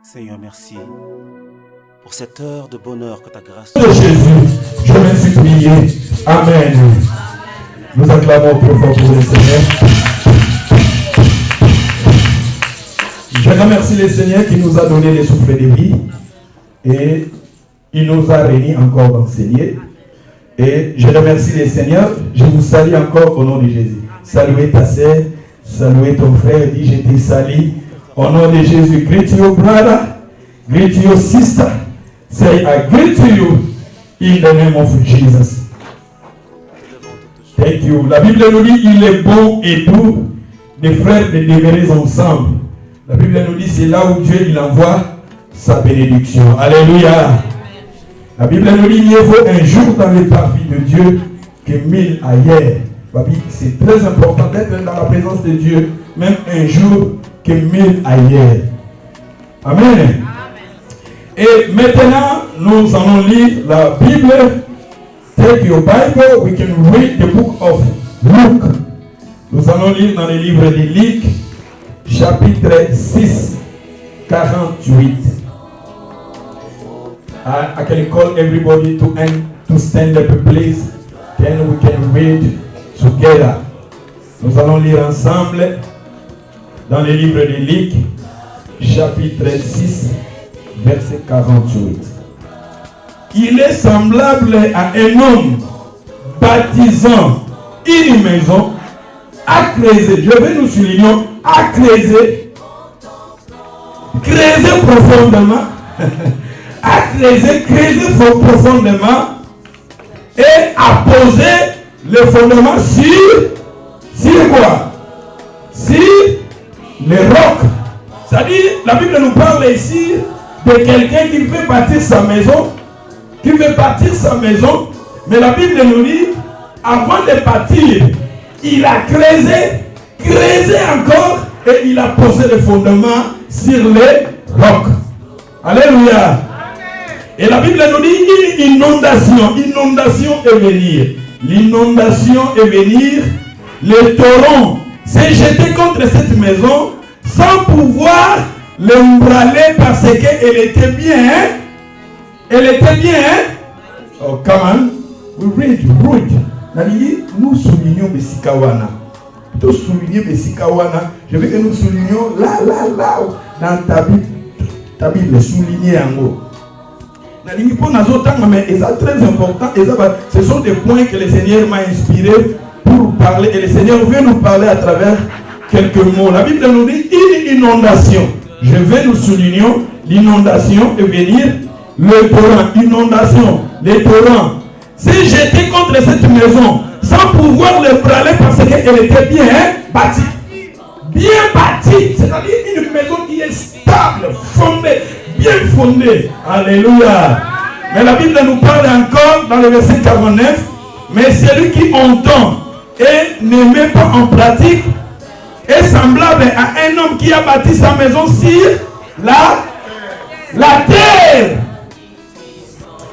Seigneur, merci pour cette heure de bonheur que ta grâce... De Jésus, je me suis prié. Amen. Nous acclamons plus fort pour le Seigneur. Je remercie le Seigneur qui nous a donné le souffle de vie et il nous a réunis encore dans ces lieux. Et je remercie le Seigneur. Je vous salue encore au nom de Jésus. Saluez ta sœur, saluez ton frère, dis je te salue. Au nom de Jésus, greet your brother, greet your sister. Say, I greet you in the name of Jesus. Thank you. La Bible nous dit, il est bon et doux des frères de demeurer ensemble. La Bible nous dit, c'est là où Dieu il envoie sa bénédiction. Alléluia. La Bible nous dit, mieux vaut un jour dans le parvis de Dieu que 1000 ailleurs. C'est très important d'être dans la présence de Dieu, même un jour que 1000 ailleurs. Amen. Et maintenant, nous allons lire la Bible. Take your Bible, we can read the book of Luke. Nous allons lire dans le livre de Luc, chapitre 6, 48. I can call everybody to stand up, please. Then we can read together. Nous allons lire ensemble dans le livre de Luc, chapitre 6, verset 48. Il est semblable à un homme baptisant une maison à creuser. Je vais nous souligner à creuser. Creuser profondément. À creuser profondément et à poser le fondement sur quoi? Sur les rocs. C'est-à-dire, la Bible nous parle ici de quelqu'un qui veut bâtir sa maison, mais la Bible nous dit, avant de bâtir, il a creusé encore, et il a posé le fondement sur les rocs. Alléluia. Et la Bible nous dit, une inondation est venir. L'inondation est venir, le torrent s'est jeté contre cette maison, sans pouvoir l'embraler parce qu'elle était bien. Elle était bien. Oh, come on. We read. Nous soulignons Besikawana. Nous soulignons Besikawana. Je veux que nous soulignions là, dans ta Bible, souligner en haut. Mais c'est très important. Ce sont des points que le Seigneur m'a inspiré pour parler. Et le Seigneur veut nous parler à travers quelques mots. La Bible nous dit une inondation. Je vais nous souligner l'inondation et venir le torrent. Inondation, le torrent s'est jeté contre cette maison sans pouvoir le braler parce qu'elle était bien bâtie. Bien bâtie, c'est-à-dire une maison qui est stable, fondée, bien fondée. Alléluia. Mais la Bible nous parle encore dans le verset 49. Mais celui qui entend et ne met pas en pratique est semblable à un homme qui a bâti sa maison sur la terre.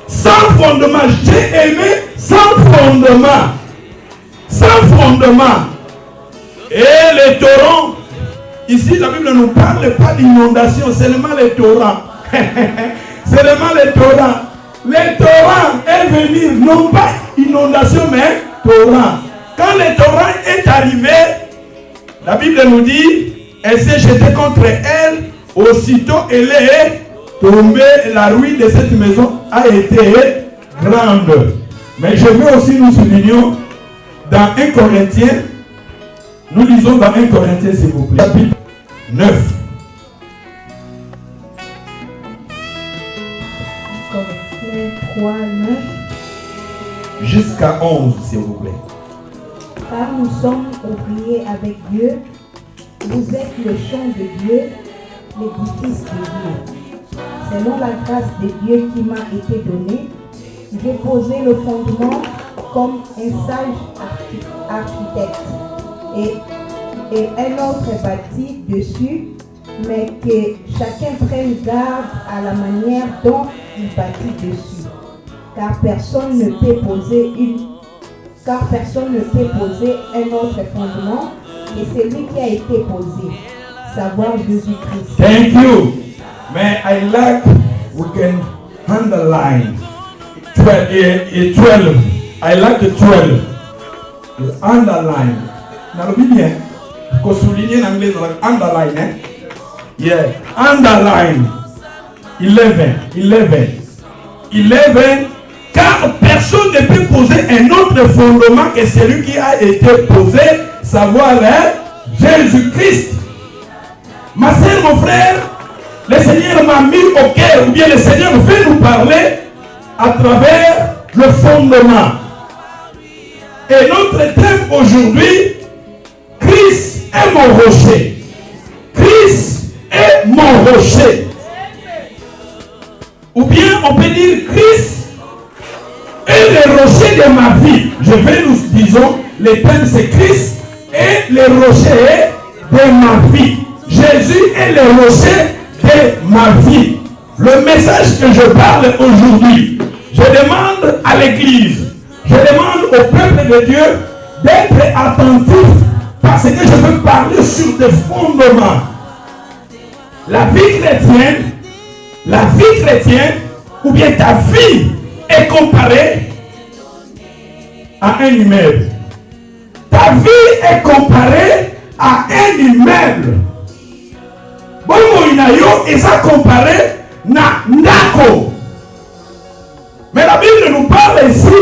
Sans fondement. J'ai aimé sans fondement. Sans fondement. Et les torrents. Ici, la Bible ne nous parle pas d'inondation, seulement les torrents. Seulement les torrents. Les torrents est venu, non pas inondation, mais torrent. Quand le torrent est arrivé, la Bible nous dit, elle s'est jetée contre elle, aussitôt elle est tombée, la ruine de cette maison a été grande. Mais je veux aussi nous souligner dans 1 Corinthiens, nous lisons dans 1 Corinthiens s'il vous plaît, chapitre 9. Corinthiens 3, 9. Jusqu'à 11 s'il vous plaît. Car nous sommes ouvriers avec Dieu, vous êtes le champ de Dieu, l'édifice de Dieu. Selon la grâce de Dieu qui m'a été donnée, j'ai posé le fondement comme un sage architecte et un autre bâti dessus, mais que chacun prenne garde à la manière dont il bâtit dessus. Car personne ne peut poser un autre fondement que celui qui a été posé, savoir Jésus-Christ. Thank you. Mais I like, we can underline 12. I like the 12. Underline. Nalobi bien. Ko souligner en anglais, underline. Hein? Yeah. Underline. 11. Car personne ne peut poser un autre fondement que celui qui a été posé, savoir Jésus-Christ. Ma soeur, mon frère, le Seigneur m'a mis au cœur, ou bien le Seigneur veut nous parler à travers le fondement. Et notre thème aujourd'hui, Christ est mon rocher. Christ est mon rocher. Ou bien on peut dire Christ est le rocher de ma vie. Je vais nous disons, le thème c'est Christ est le rocher de ma vie. Jésus est le rocher de ma vie. Le message que je parle aujourd'hui, je demande à l'église, je demande au peuple de Dieu d'être attentif parce que je veux parler sur des fondements. La vie chrétienne, ou bien ta vie est comparée à un immeuble. Ta vie est comparée à un immeuble. Bon, il est comparé à Ndako. Mais la Bible nous parle ici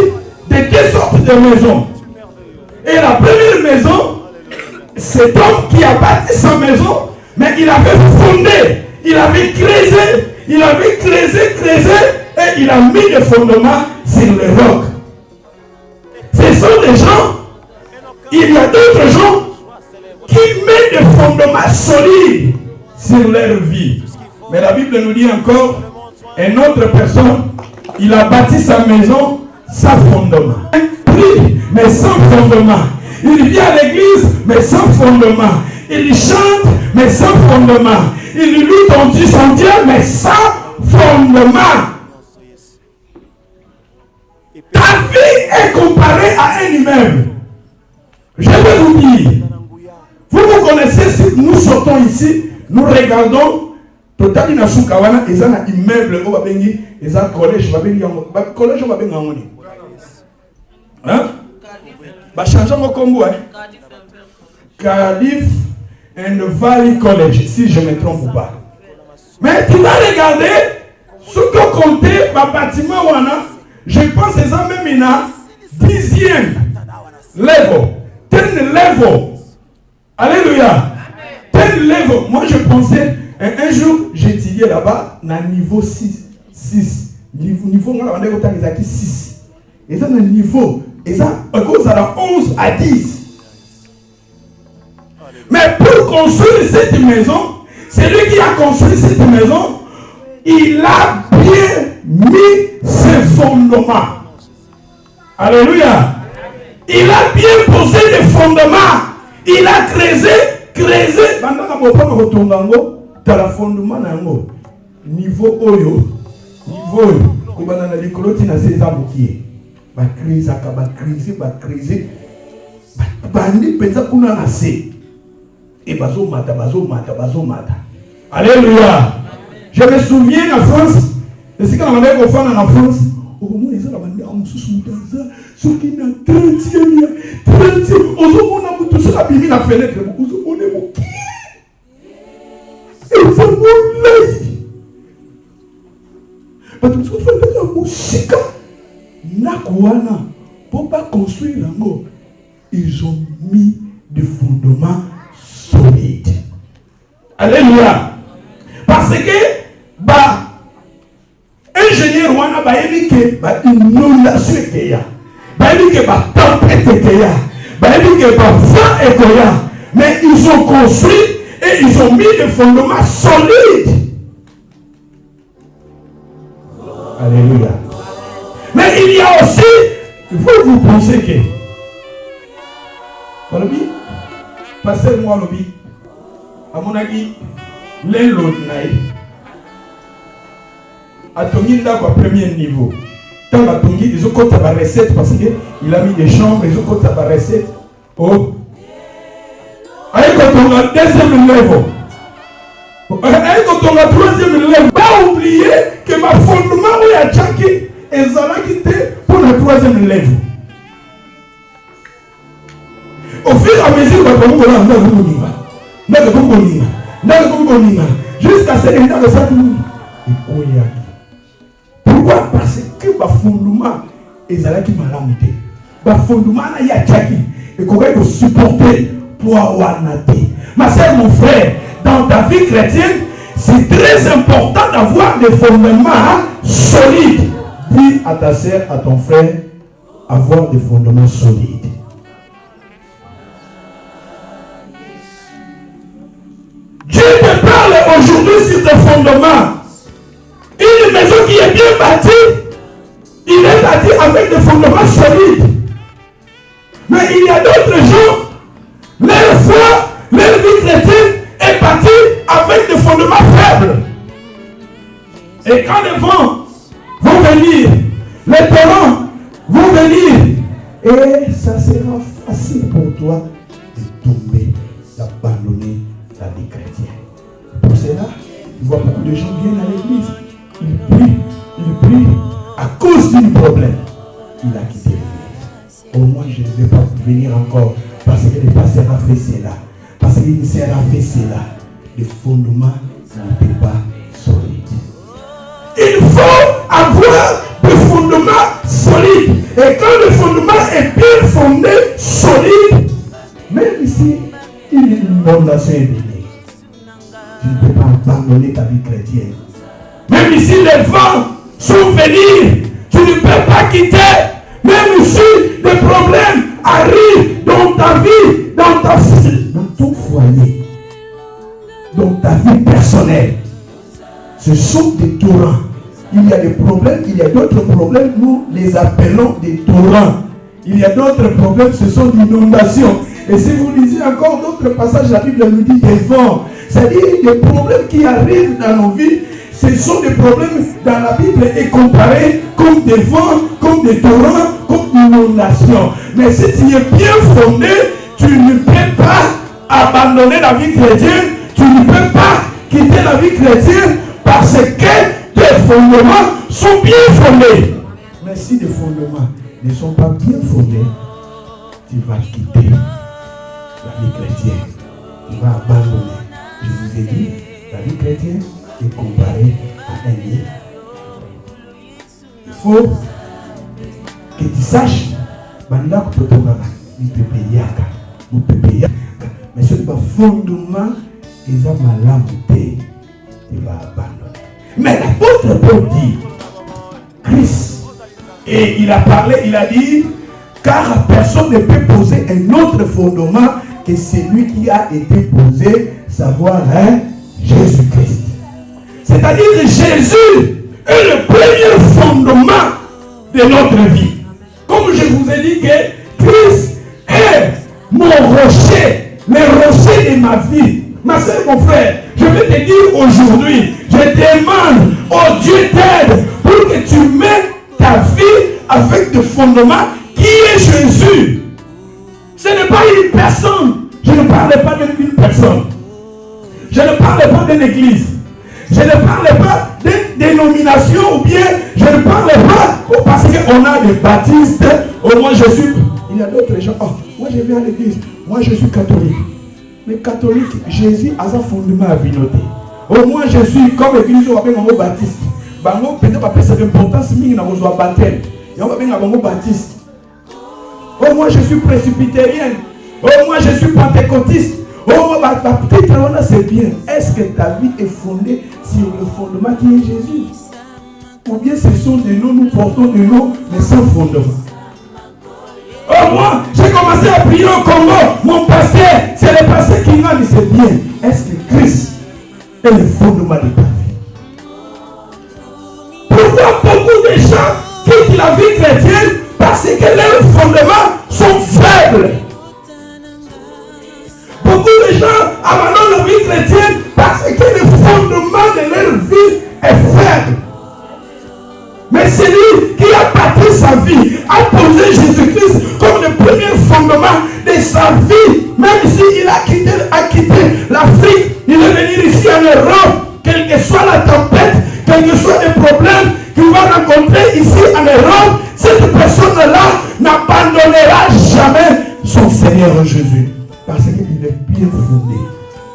de deux sortes de maisons. Et la première maison, cet homme qui a bâti sa maison, mais il avait fondé, il avait creusé, et il a mis le fondement sur le roc. Ce sont des gens, il y a d'autres gens qui mettent des fondements solides sur leur vie. Mais la Bible nous dit encore, une autre personne, il a bâti sa maison sans fondement. Il prie, mais sans fondement. Il vient à l'église, mais sans fondement. Il chante, mais sans fondement. Il loue son Dieu, mais sans fondement. Ta vie est comparée à un immeuble. Je vais vous dire, vous connaissez, si nous sortons ici, nous regardons, totali na sukawana, ils ont un immeuble, ils ont un collège, collège, hein? Bah, changeons mon combo, hein? Cardiff and Valley College, si je ne me trompe pas. Mais tu vas regarder, ce que comptait ma bâtiment, je pense que c'est même une 10e level, 10 level. Alléluia. 10 level. Moi je pensais, un jour j'étudiais là-bas, dans niveau 6. Niveau, on a 6. Et ça, dans le niveau, et ça, à cause de la 11 à 10. Mais pour construire cette maison, c'est lui qui a construit cette maison, il a bien mis ses fondements. Alléluia. Il a bien posé les fondements. Il a creusé. Pendant que je retourne dans le fondement, niveau oyo, il va dans les clôtures dans ces arbres qui est. Va creuser. Bandi pensa kuna assez. Et bazo mata. Alléluia. Je me souviens en France, et c'est quand on avait fait en France, au moins ils ont amené en sous ce qui n'a 30e, on a tout ça abîmé la fenêtre, on est bon. Et ça moulait. Parce que ce fait la musique, Nakouana, pour pas construire l'ango, ils ont mis des fondements solides. Alléluia. Parce que, ingénieur wana ba yebike ba inondation ekeya ba yebike ba tempête ekeya ba yebike ba vent ekoya, mais ils ont construit et ils ont mis des fondements solides. Alléluia. Mais il y a aussi, vous pensez que lobby passer moi lobby à mon avis l'elod naï Atongi ndako à premier niveau. Tant Atongi, ils ont compté la recette parce qu'il a mis des chambres, ils ont compté la recette. Oh. Aïe, quand on a deuxième niveau. Quand on a troisième lèvre, pas oublier que ma fondement où il y a Tchaki et Zala qui était pour la troisième lèvre. Au fur et à mesure, jusqu'à ce que ça pourquoi? Parce que ma fondement est Zala qui m'a lamuté. Ma fondement il y a Tchaki et qu'on va supporter pour avoir naté. Ma soeur, mon frère, dans ta vie chrétienne, c'est très important d'avoir des fondements solides. Dis à ta soeur, à ton frère, avoir des fondements solides. Dieu te parle aujourd'hui sur tes fondements. Une maison qui est bien bâtie, il est bâti avec des fondements solides. Mais il y a d'autres gens, leur foi, leur vie chrétienne est bâtie avec des fondements faibles. Et quand les vents vont venir, les torrents vont venir, et ça sera facile pour toi de tomber, d'abandonner la vie chrétienne. Pour cela, tu vois beaucoup de gens viennent à l'église, ils prient à cause d'un problème. Il a quitté l'église. Au moins, je ne vais pas venir encore parce que le pasteur a fait cela, parce que le sœur a fait cela. Le fondement n'était pas solide. Il faut avoir des fondements solides. Et quand le fondement est bien fondé, solide, même ici, il y a une fondation éveillée. Tu ne peux pas abandonner ta vie chrétienne. Même ici, les vents sont venus. Tu ne peux pas quitter. Même si des problèmes arrivent dans ta vie, dans ton foyer, dans ta vie personnelle. Ce sont des torrents. Il y a des problèmes, il y a d'autres problèmes, nous les appelons des torrents. Il y a d'autres problèmes, ce sont des inondations. Et si vous lisez encore d'autres passages, la Bible nous dit des vents. C'est-à-dire des problèmes qui arrivent dans nos vies. Ce sont des problèmes dans la Bible et comparés comme des vents, comme des torrents, comme des inondations. Mais si tu es bien fondé, tu ne peux pas abandonner la vie chrétienne. Tu ne peux pas quitter la vie chrétienne parce que tes fondements sont bien fondés. Mais si les fondements ne sont pas bien fondés, tu vas quitter la vie chrétienne. Tu vas abandonner. Je vous ai dit, la vie chrétienne est comparée à un lit. Il faut que tu saches, mais ce n'est pas fondement. Ils ont malamouté, il va abandonner. Mais l'apôtre Paul dit, Christ, et il a parlé, il a dit, car personne ne peut poser un autre fondement que celui qui a été posé, savoir Jésus-Christ. C'est-à-dire que Jésus est le premier fondement de notre vie. Comme je vous ai dit que Christ est mon rocher, le rocher de ma vie. Ma soeur, mon frère, je vais te dire aujourd'hui, je demande au Dieu t'aide pour que tu mettes ta vie avec des fondements qui est Jésus. Ce n'est pas une personne. Je ne parle pas d'une personne. Je ne parle pas d'une église. Je ne parle pas d'une dénomination ou bien je ne parle pas parce qu'on a des baptistes. Au moins je suis. Il y a d'autres gens. Oh, moi je viens à l'église. Moi je suis catholique. Mais catholique, Jésus a un fondement à vinoter. Au moins je suis comme l'église où on va baptiste. Peut-être que c'est l'importance minime dans vos baptêmes. Et on va bien avoir baptiste. Au moins je suis presbytérienne. Au moins je suis pentecôtiste. Oh, peut-être c'est bien. Est-ce que ta vie est fondée sur le fondement qui est Jésus? Ou bien ce sont des noms, nous portons des noms, mais sans fondement. Oh, moi, j'ai commencé à prier au Congo. Mon pasteur, c'est le pasteur qui m'a dit c'est bien. Est-ce que Christ est le fondement de ta vie? Pourquoi beaucoup de gens quittent la vie chrétienne? Parce que leurs fondements sont faibles. Beaucoup de gens abandonnent la vie chrétienne parce que le fondement de leur vie est faible. Mais celui qui a bâti sa vie, a posé Jésus-Christ comme le premier fondement de sa vie, même s'il a quitté l'Afrique, il est venu ici en Europe, quelle que soit la tempête, quels que soient les problèmes qu'il va rencontrer ici en Europe, cette personne-là n'abandonnera jamais son Seigneur Jésus. Parce qu'il est bien fondé.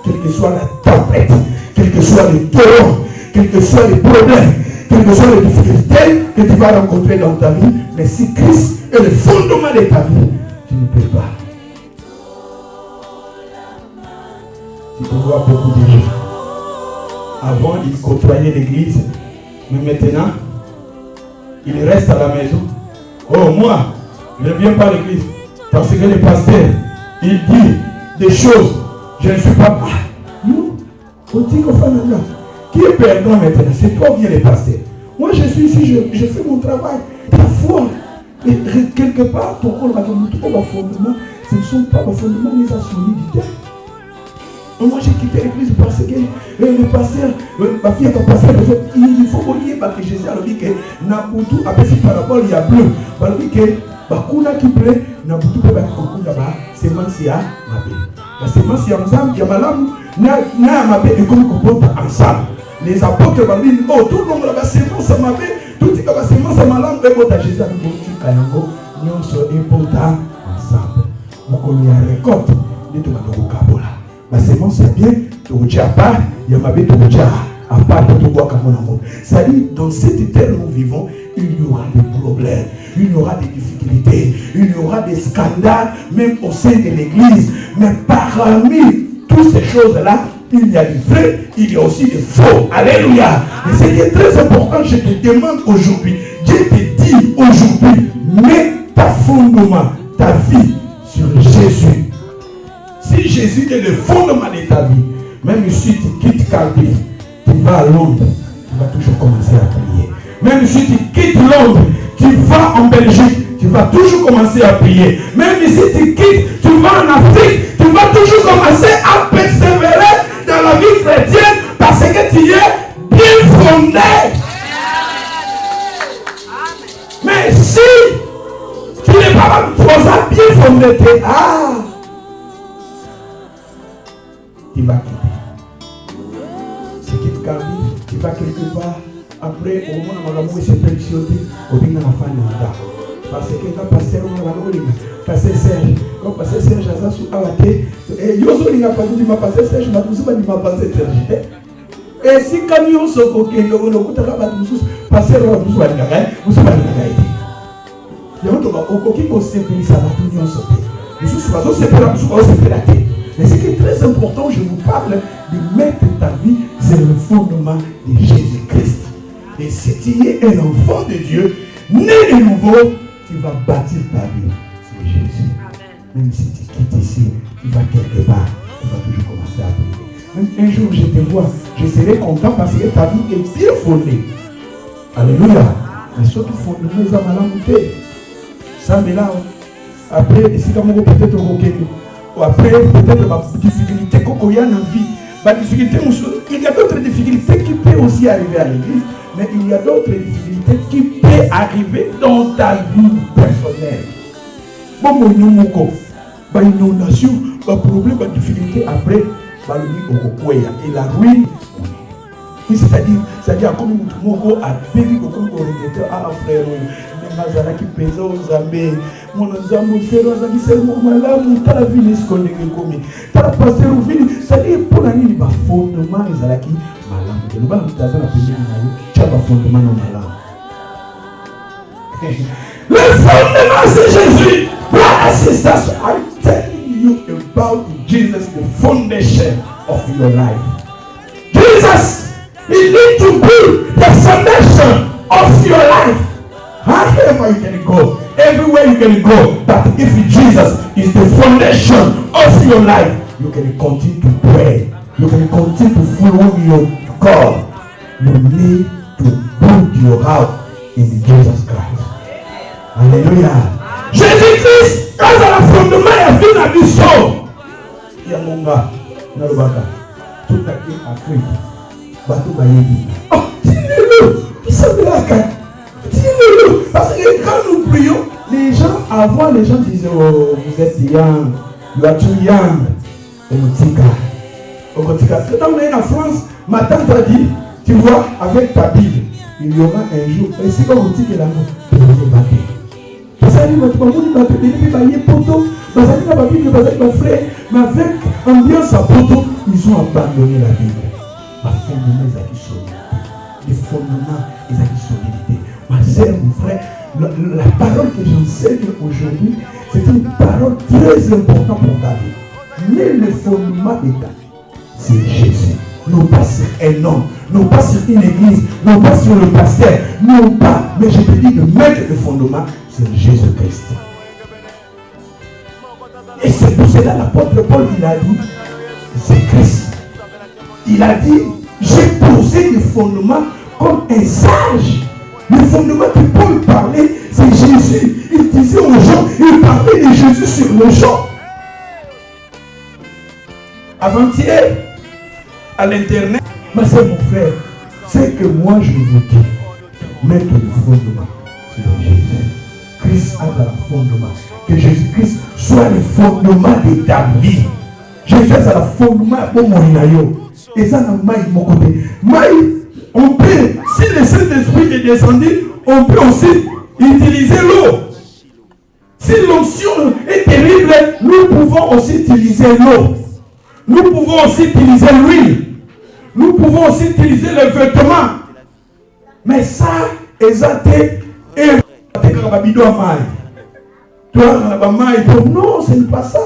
Quelle que soit la tempête, quels que soient les torrents, quels que soient les problèmes, quelles que soient les difficultés que tu vas rencontrer dans ta vie, mais si Christ est le fondement de ta vie, tu ne peux pas. Tu peux voir beaucoup de gens. Avant, ils côtoyaient l'église, mais maintenant, ils restent à la maison. Oh, moi, je ne viens pas à l'église parce que le pasteur, il dit des choses. Je ne suis pas. Ah, nous, on dit qu'on fait maintenant. Qui est perdant maintenant? C'est toi ou bien les pasteurs? Moi, je suis ici, je fais mon travail. Ta foi. Et quelque part, ton rôle, fondement, ce ne sont pas vos fondements, mais la solidité. Moi, j'ai quitté l'église parce que le pasteur, ma fille est un pasteur, il faut oublier que Jésus a dit que Nabutu a fait par rapport il y a bleu. Il dit que Bakuna qui plaît, Nabutu peut être beaucoup là-bas, c'est moi qui a ma paix. La sémence y a ensemble, il y a malam, n'a ma paix et comme on compte ensemble. Les apôtres m'ont dit, oh, tout le monde là-bas, sémence à ma paix, tout ce qui va sémence à malam, et bon, Jésus a dit, Kayango, nous sommes importants ensemble. On connaît la récolte, nous sommes dans le Kabola. La sémence c'est bien, tu retiens à part, il y a ma paix, tu retiens à part, tu vois comme on a monde. C'est-à-dire, dans cette terre où nous vivons, il y aura des problèmes, il y aura des difficultés, il y aura des scandales, même au sein de l'église. Mais parmi toutes ces choses-là, il y a du vrai, il y a aussi du faux. Alléluia. Et ce qui est très important, je te demande aujourd'hui, Dieu te dit aujourd'hui, mets ta fondement, ta vie sur Jésus. Si Jésus est le fondement de ta vie, même si tu quittes Cardiff, tu vas à Londres, tu vas toujours commencer à prier. Même si tu quittes Londres, tu vas en Belgique, tu vas toujours commencer à prier. Même si tu quittes, tu vas en Afrique, tu vas toujours commencer à persévérer dans la vie chrétienne parce que tu es bien fondé. Mais si tu n'es pas bien fondé, tu vas quitter. Tu quittes Cardiff, tu vas quelque part. Après, au moment où on a c'est persuadé, on vient à la fin de l'année. Parce que quand pasteur on a pasteur Serge, quand pasteur Serge a sous Awate, et Yoso n'a pas dit ma pasteur Serge, n'a pas dit ma pasteur Serge. Et si quand Yoso coquin, on a coupé la bataille, pasteur on a besoin de la vous savez la gaieté. Il y a un autre qui conseille ça va tout bien sauter. Les choses c'est pas la chose, c'est la tête. Mais ce qui est très important, je vous parle de mettre ta vie sur le fondement de Jésus-Christ. Et si tu es un enfant de Dieu, né de nouveau, tu vas bâtir ta vie sur Jésus. Amen. Même si tu quittes ici, tu vas quelque part, tu vas toujours commencer à prier. Même un jour, je te vois, je serai content parce que ta vie est bien fondée. Alléluia. Mais surtout, fondement, ils ont mal monté. Ça, mais là, après, si comme on peut-être au après, peut-être ma difficulté qu'on y a dans la vie. Il y a d'autres difficultés qui peuvent aussi arriver à l'église, mais il y a d'autres difficultés qui peuvent arriver dans ta vie personnelle. Bon, mon inondation, mon problème, ma difficulté après, et la ruine. C'est-à-dire, comme nous a béni beaucoup de regretter à frère, Mazara qui pèse aux amis, mon ensemble fait aux amis, c'est mon malade, t'as la vie, ce qu'on est commis. T'as la pasteur au fil, c'est-à-dire pour la nuit, il va fondement, les alaki, malade. Le bas, tu as la paix, tu as un fondement malade. Le fondement, c'est Jésus. Voilà, c'est ça. I'm telling you about Jesus, the foundation of your life. Jesus, he needs to be the foundation of your life. However you can go, everywhere you can go, but if Jesus is the foundation of your life, you can continue to pray. You can continue to follow your God. You need to build your house in Jesus Christ. Alléluia. Jésus-Christ, quand à la fondement, il a vu la mission. Il y a mon gars, tout à Afrique, bateau bayebi. Oh, dis-le, il s'appelle la carte. Dis-le, parce que quand nous prions, les gens, avant les gens disaient, oh, vous êtes young, you are too young. Et nous disons, Quand on est en France, ma tante a dit, tu vois, avec ta Bible, il y aura un jour, et c'est comme on dit que la mort, tu vas les battre. Parce que mais avec ambiance à Poto, ils ont abandonné la Bible. Ma fondement, ils ont solidité. Les fondements, ils ont solidité. Ma sœur, mon frère, la parole que j'enseigne aujourd'hui, c'est une parole très importante pour ta vie. Mais le fondement de ta vie, c'est Jésus. Non pas sur un homme, non pas sur une église, non pas sur le pasteur, non pas, mais je te dis de mettre le fondement sur Jésus-Christ. Et c'est pour cela l'apôtre Paul, il a dit, c'est Christ. Il a dit, j'ai posé le fondement comme un sage. Le fondement que Paul parlait, c'est Jésus. Il disait aux gens, il parlait de Jésus sur le champ. Avant-hier, à l'internet, mais c'est mon frère, c'est que moi je vous dis, mettre le fondement sur Jésus. Christ a le fondement. Que Jésus-Christ soit le fondement de ta vie. Jésus est le fondement pour mon inayo. Et ça n'a pas mon côté. On peut, si le Saint-Esprit est descendu, on peut aussi utiliser l'eau. Si l'onction est terrible, nous pouvons aussi utiliser l'eau. Nous pouvons aussi utiliser l'huile. Nous pouvons aussi utiliser les vêtements. Mais ça, exacté, et non, ce n'est pas ça.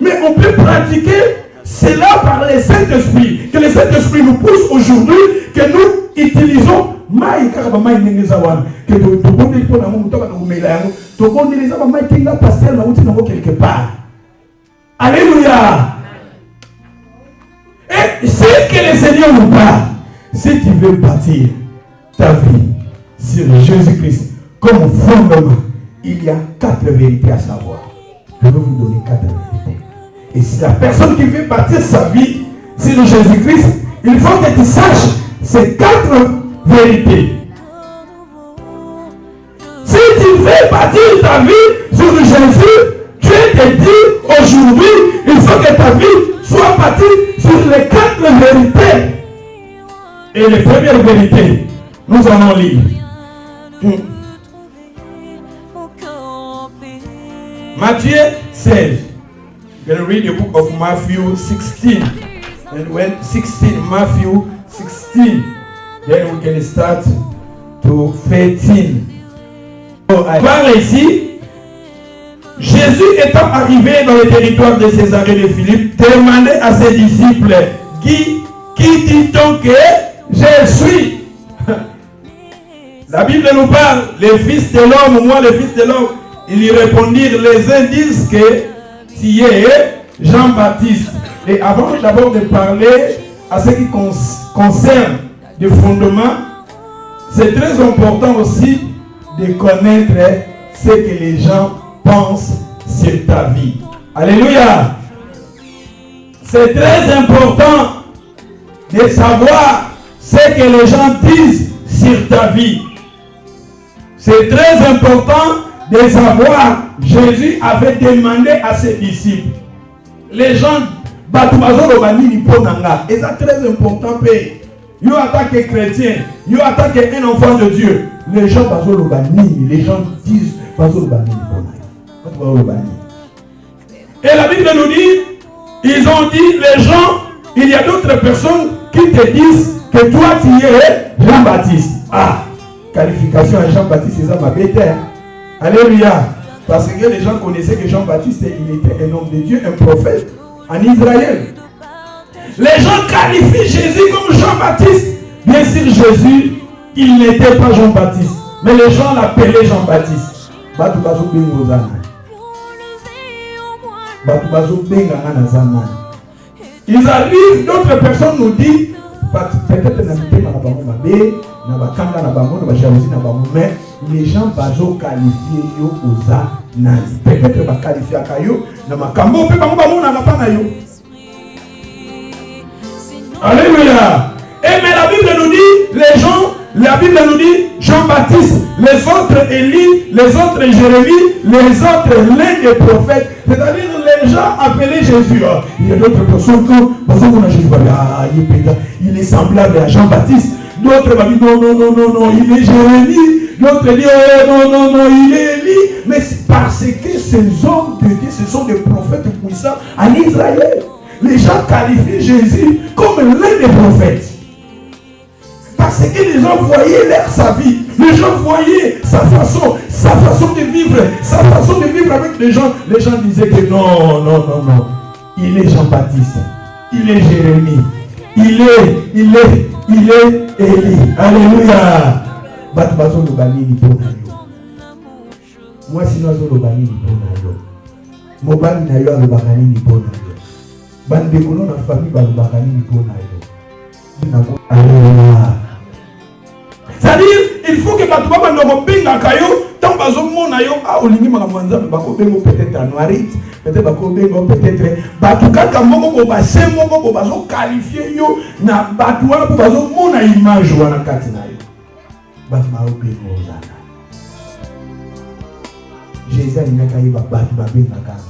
Mais on peut pratiquer cela par le Saint-Esprit. Que le Saint-Esprit nous pousse aujourd'hui, que nous utilisons quelque part. Alléluia. Et c'est que le Seigneur nous parle. Si tu veux bâtir ta vie sur Jésus-Christ comme fondement, il y a 4 vérités à savoir. Je vais vous donner 4 vérités. Et si la personne qui veut bâtir sa vie sur Jésus-Christ, il faut que tu saches ces 4 vérités. Si tu veux bâtir ta vie sur Jésus, Dieu te dit aujourd'hui, il faut que ta vie soit bâtie sur les 4 vérités. Et les premières vérités, nous allons lire. Matthieu 16. We're going to read the book of Matthew 16. And when 16, Matthew 16, then we can start to 13. Par ici, Jésus étant arrivé dans le territoire de Césarée de Philippe, demandait à ses disciples, qui dit-on que je suis? La Bible nous parle, les fils de l'homme, moi le fils de l'homme. Ils lui répondirent, les uns disent que tu es Jean-Baptiste. Et avant d'abord de parler à ce qui concerne le fondement, c'est très important aussi de connaître ce que les gens pensent sur ta vie. Alléluia. C'est très important de savoir ce que les gens disent sur ta vie. C'est très important de savoir, Jésus avait demandé à ses disciples. Les gens, et c'est très important. Yo attaque chrétien, yo attaque un enfant de Dieu. Les gens disent, et la Bible nous dit, ils ont dit, les gens, il y a d'autres personnes qui te disent que toi tu es Jean-Baptiste. Ah, qualification à Jean-Baptiste, c'est ça ma bête. Alléluia. Parce que les gens connaissaient que Jean-Baptiste, il était un homme de Dieu, un prophète en Israël. Les gens qualifient Jésus comme Jean-Baptiste. Bien sûr, Jésus, il n'était pas Jean-Baptiste. Mais les gens l'appelaient Jean-Baptiste. Ils arrivent, d'autres personnes nous disent, peut-être mais les gens bazo qualifié yo oza nani. Peut-être ba qualifié akayo na makambo pe bango bamona na pana yo. Alléluia. Et mais la Bible nous dit, les gens, la Bible nous dit Jean-Baptiste, les autres Élie, les autres Jérémie, les autres l'un des prophètes. C'est-à-dire les gens appelaient Jésus. Il y a d'autres personnes qui, parce qu'on a Jésus, il est semblable à Jean-Baptiste. D'autres m'ont dit non, il est Jérémie. D'autres disent non, il est Élie. Mais c'est parce que ces hommes de Dieu, ce sont des prophètes puissants en Israël. Les gens qualifient Jésus comme l'un des prophètes. Parce que les gens voyaient sa vie. Les gens voyaient sa façon de vivre. Sa façon de vivre avec les gens. Les gens disaient que non. Il est Jean-Baptiste. Il est Jérémie. Il est Élie. Alléluia. Moi, sinon, je vais c'est-à-dire, il faut que Batouba Benga Kayo, tant que Nayo a Olingi Maramanza, Bako Bengo peut-être à Noirit, peut-être Bako Bengo peut-être Batouka Kamoko Bobase, Moko Bobazo qualifié yo, na Batouba Bobazo, mon image ou à la Katinayo. Batma Bengo Zana. Jésus n'a qu'à y Batouba Benga Kayo.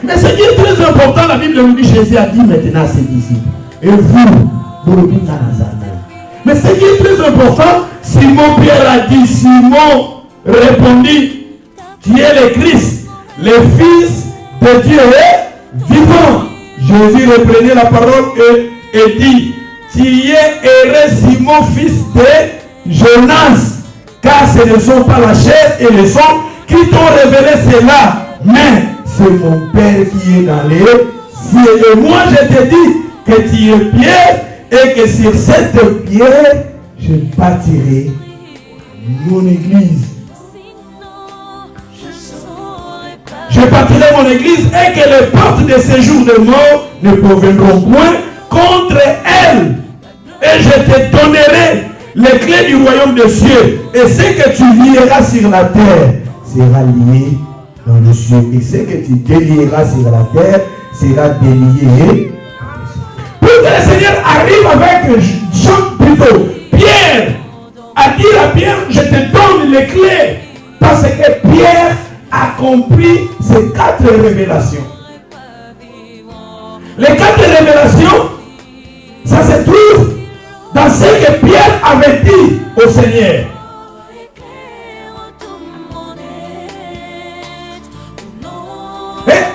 Mais ce qui est très important, la Bible nous dit, Jésus a dit maintenant à ses disciples, et vous, mais ce qui est très important, Simon-Pierre a dit, Simon répondit, tu es le Christ, le Fils de Dieu vivant. Jésus reprenait la parole et dit, tu es heureux Simon, fils de Jonas, car ce ne sont pas la chair et le sang qui t'ont révélé cela, mais c'est mon Père qui est dans les cieux. Et moi je te dis que tu es pierre et que sur cette pierre je bâtirai mon église. Je bâtirai mon église et que les portes de séjour de mort ne proviendront point contre elle. Et je te donnerai les clés du royaume des cieux. Et ce que tu lieras sur la terre sera lié dans le ciel. Et ce que tu délieras sur la terre sera délié. Pour que le Seigneur arrive avec Jean plutôt, Pierre a dit à Pierre, je te donne les clés. Parce que Pierre accomplit ces 4 révélations. Les 4 révélations, ça se trouve dans ce que Pierre avait dit au Seigneur.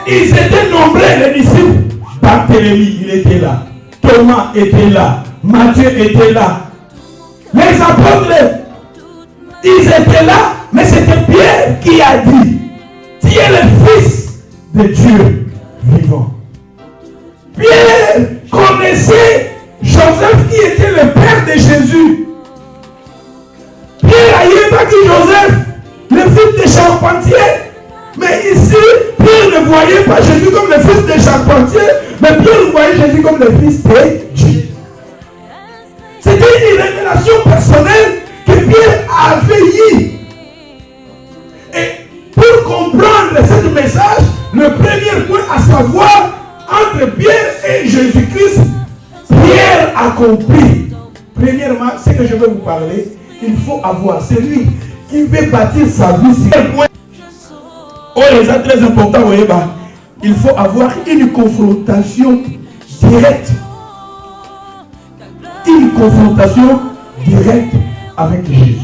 Et ils étaient nombreux, les disciples. Barthélemy, il était là. Thomas était là. Matthieu était là. Les apôtres, ils étaient là. Mais c'était Pierre qui a dit, tu es le Fils de Dieu vivant. Pierre connaissait Joseph qui était le père de Jésus. Pierre a dit que Joseph, le fils de charpentier. Mais ici, Pierre ne voyait pas Jésus comme le fils de charpentier, mais Pierre voyait Jésus comme le fils de Dieu. C'était une révélation personnelle que Pierre avait eue. Et pour comprendre ce message, le premier point à savoir, entre Pierre et Jésus-Christ, Pierre a compris. Premièrement, ce que je vais vous parler, il faut avoir celui qui veut bâtir sa vie sur le point. Oh, c'est très important, il faut avoir une confrontation directe. Une confrontation directe avec Jésus.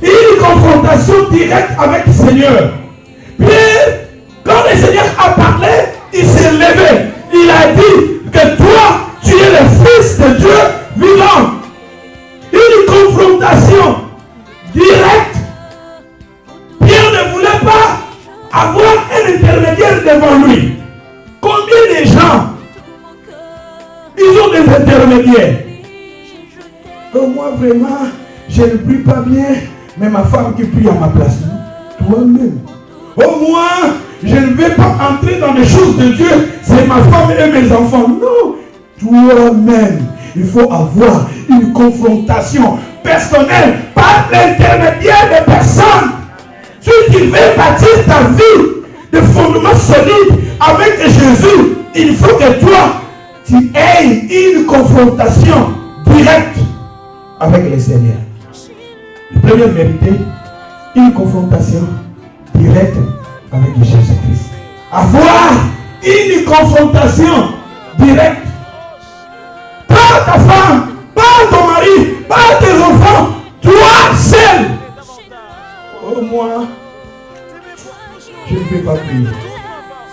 Une confrontation directe avec le Seigneur. Pierre, quand le Seigneur a parlé, il s'est levé. Il a dit que toi, tu es le Fils de Dieu vivant. Une confrontation directe. Pierre ne voulait pas avoir un intermédiaire devant lui. Combien de gens, ils ont des intermédiaires? Oh, moi vraiment, je ne prie pas bien, mais ma femme qui prie à ma place. Toi-même. Oh, moi, je ne vais pas entrer dans les choses de Dieu, c'est ma femme et mes enfants. Non, toi-même. Il faut avoir une confrontation personnelle par l'intermédiaire de personnes. Si tu veux bâtir ta vie de fondements solides avec Jésus, il faut que toi, tu aies une confrontation directe avec le Seigneur. Première vérité, une confrontation directe avec Jésus-Christ. Avoir une confrontation directe. Pas ta femme, pas ton mari, pas tes enfants, toi seul. Oh moi, je ne vais pas prier.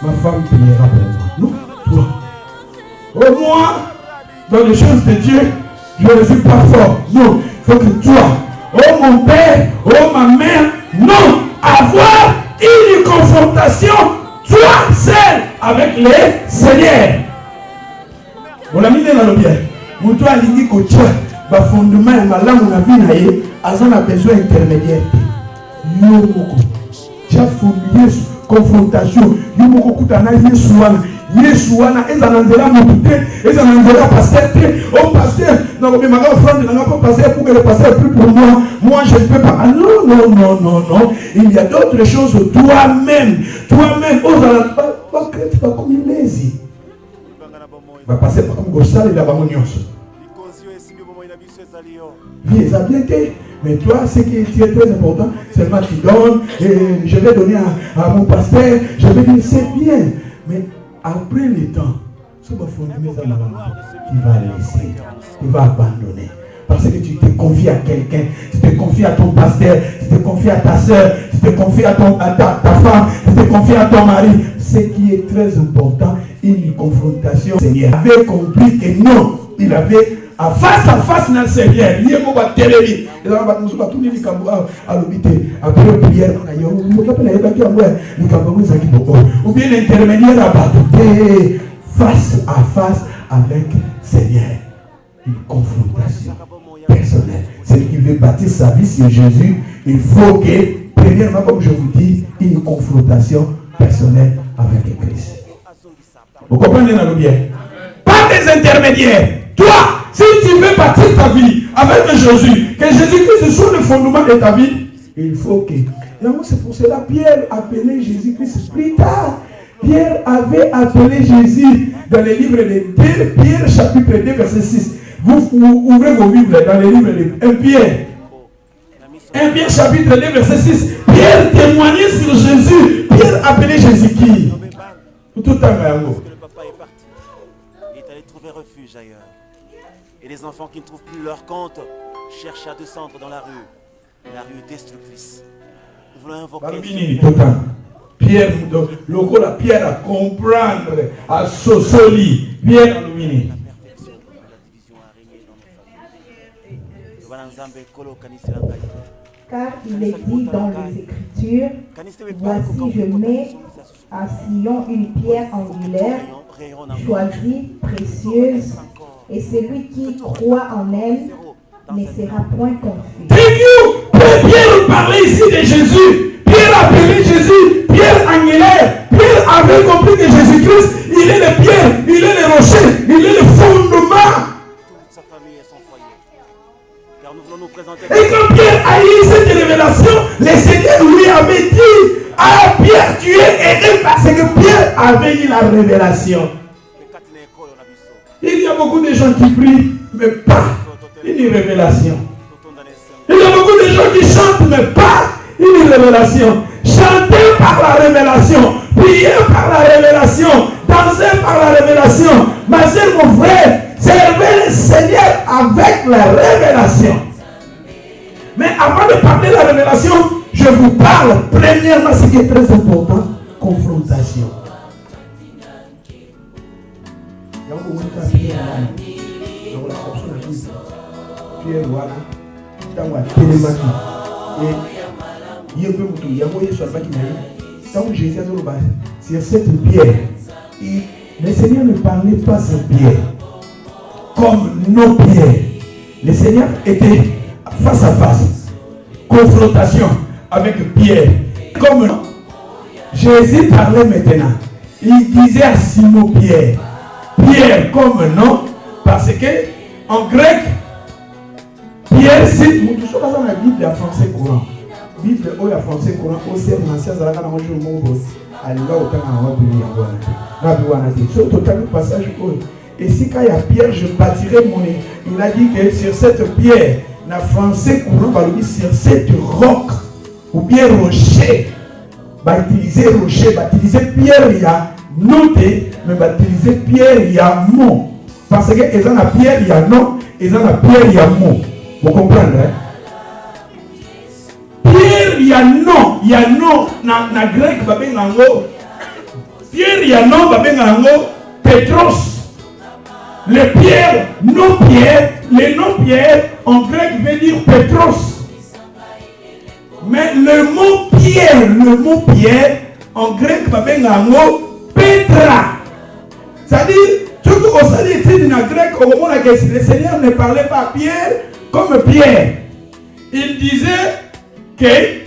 Ma femme priera pour moi. Non, toi. Oh moi, dans les choses de Dieu, je ne suis pas fort. Non, il faut que toi, oh mon père, oh ma mère, non, avoir une confrontation, toi seul, avec les Seigneurs. On a mis dans le bien. Mon toit a dit que tu as fondement et ma langue, on a vu naïe, on a besoin intermédiaire. Yomoko. Tu as fondé confrontation. Yomoko Koutana, Yesouana. Yesouana, et ça n'en dira mon putain, et ça n'en dira pasteur. Oh pasteur, non, mais ma grande n'a pas passé pour que le pasteur plus pour moi. Moi, je ne peux pas. Ah non, non, non, non, non. Il y a d'autres choses toi-même. Toi-même, oh, ça n'a pas créé, pas comme une lazy. Va passer par comme Gossal et la Bamonios. Oui, ça a bien été. Mais toi, ce qui est très important, seulement tu donnes, et je vais donner à mon pasteur, je vais dire c'est bien. Mais après le temps, ce va fondre tu vas laisser, tu vas abandonner. Parce que tu te confies à quelqu'un, tu te confies à ton pasteur, tu te confies à ta soeur, tu te confies à ta femme, tu te confies à ton mari. Ce qui est très important, une confrontation. Le Seigneur avait compris que non, il avait face à face dans le Seigneur. Il y a un télé. Après prière, ou bien l'intermédiaire abattu face à face avec le Seigneur. Une confrontation personnelle. Celui qui veut bâtir sa vie sur Jésus, il faut que, premièrement, comme je vous dis, une confrontation personnelle avec le Christ. Vous comprenez dans le bien? Pas des intermédiaires. Toi, si tu veux bâtir ta vie avec Jésus, que Jésus-Christ soit le fondement de ta vie, il faut que. C'est pour cela que Pierre appelait Jésus-Christ plus tard. Pierre avait appelé Jésus dans les livres de 2 Pierre, chapitre 2, verset 6. Vous ouvrez vos Bibles dans les livres de 1 Pierre. 1 Pierre, chapitre 2, verset 6. Pierre témoignait sur Jésus. Pierre appelait Jésus qui? Tout le temps, le papa est parti. Il est allé trouver refuge ailleurs. Et les enfants qui ne trouvent plus leur compte cherchent à descendre dans la rue destructrice. Nous voulons invoquer Pierre, Pierre à comprendre, à soli. Pierre à dominer. Car il est dit dans les Écritures, voici je mets à Sion une pierre angulaire, choisie, précieuse, et celui qui croit en elle ne sera point confus. Pierre parlait ici de Jésus. Pierre appelait Jésus pierre angulaire. Pierre avait compris que Jésus-Christ, il est le pierre, il est le rocher, il est le fondement. Et quand Pierre a eu cette révélation, le Seigneur lui avait dit: ah Pierre, tu es aidé parce que Pierre avait eu la révélation. Il y a beaucoup de gens qui prient, mais pas une révélation. Il y a beaucoup de gens qui chantent, mais pas une révélation. Chanter par la révélation, prier par la révélation, danser par la révélation. Ma soeur, mon frère, servez le Seigneur avec la révélation. Mais avant de parler de la révélation, je vous parle premièrement ce qui est très important, confrontation. Pierre, voilà. Jésus a sur cette pierre, le Seigneur ne parlait pas sur pierre comme nos pierres. Le Seigneur était face à face, confrontation avec Pierre. Comme Jésus parlait maintenant, il disait à Simon Pierre, Pierre comme nom, parce que en grec, Pierre c'est tout ça dans la Bible en français courant. Bible ou la français courant au sein de l'ancien Zalaka dans le monde. Alléluia autant en Rabbi sur total passage. Et si quand il y a pierre, je bâtirai mon nez. Il a dit que sur cette pierre, na français courant, sur cette roc, ou bien rocher, utiliser rocher, utiliser pierre, il y a noté, mais utiliser pierre, il y a mot. Parce que ils ont la pierre, il y a non, ils ont la pierre, il y a mot. Vous comprenez, hein? Pierre, il y a non, na grec, pierre, il y a non, Petros. Le pierre, non-pierre, les non-pierre, en grec veut dire Petros. Mais le mot pierre, en grec, Petra. C'est-à-dire, tout au sein des études en grec, au moment où le Seigneur ne parlait pas à Pierre comme Pierre. Il disait qu'il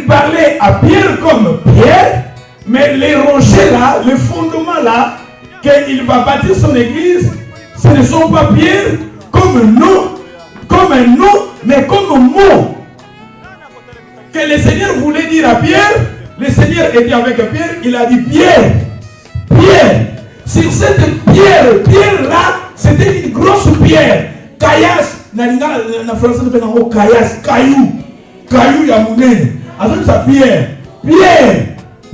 parlait à Pierre comme Pierre, mais les rochers là, les fondements là, qu'il va bâtir son église, ce ne sont pas pierres comme un nom, mais comme un mot. Que le Seigneur voulait dire à Pierre, le Seigneur était avec Pierre, il a dit Pierre. Sur cette pierre là, c'était une grosse pierre. Caillasse, na français de Benango, caillasse, caillou ya mounene. Alors ça pierre, non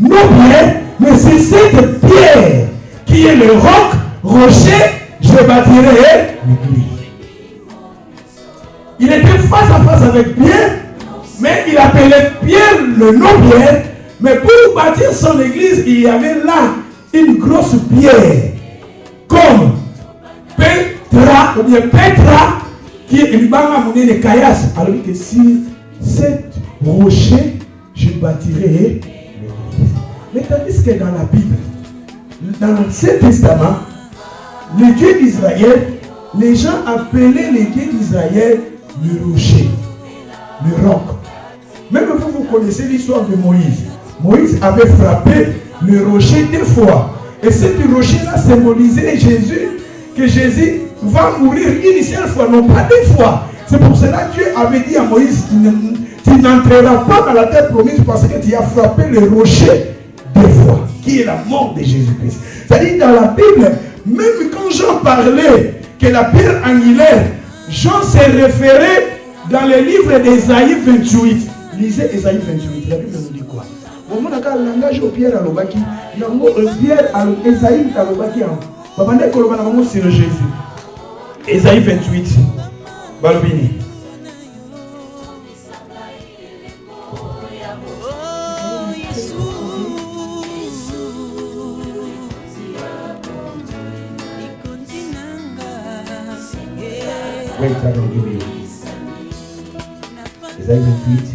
pierre, mais c'est cette pierre qui est le roc, rocher, je bâtirai l'église. Il était face à face avec Pierre, mais il appelait Pierre le non-Pierre, mais pour bâtir son église, il y avait là une grosse pierre, comme Petra, ou bien Petra, qui est une banque à monnaie de Caillasse. Alors que si cet rocher, je bâtirai l'église. Mais tandis que dans la Bible, dans l'Ancien Testament, le Dieu d'Israël, les gens appelaient le Dieu d'Israël le rocher, le roc. Même vous connaissez l'histoire de Moïse. Moïse avait frappé le rocher 2 fois. Et ce rocher-là symbolisait Jésus, que Jésus va mourir une seule fois, non pas 2 fois. C'est pour cela que Dieu avait dit à Moïse, tu n'entreras pas dans la terre promise parce que tu as frappé le rocher 2 fois, qui est la mort de Jésus-Christ. C'est-à-dire dans la Bible, même quand Jean parlait que la pierre angulaire, Jean s'est référé dans le livre d'Ésaïe 28. Lisez Ésaïe 28, la Bible nous dit quoi? Au moment où le langage au pierre à l'obaki, pierre à Ésaïe à l'obaki, c'est le Jésus. Ésaïe 28, Balbini. Oui, ça va dire. Ésaïe 28.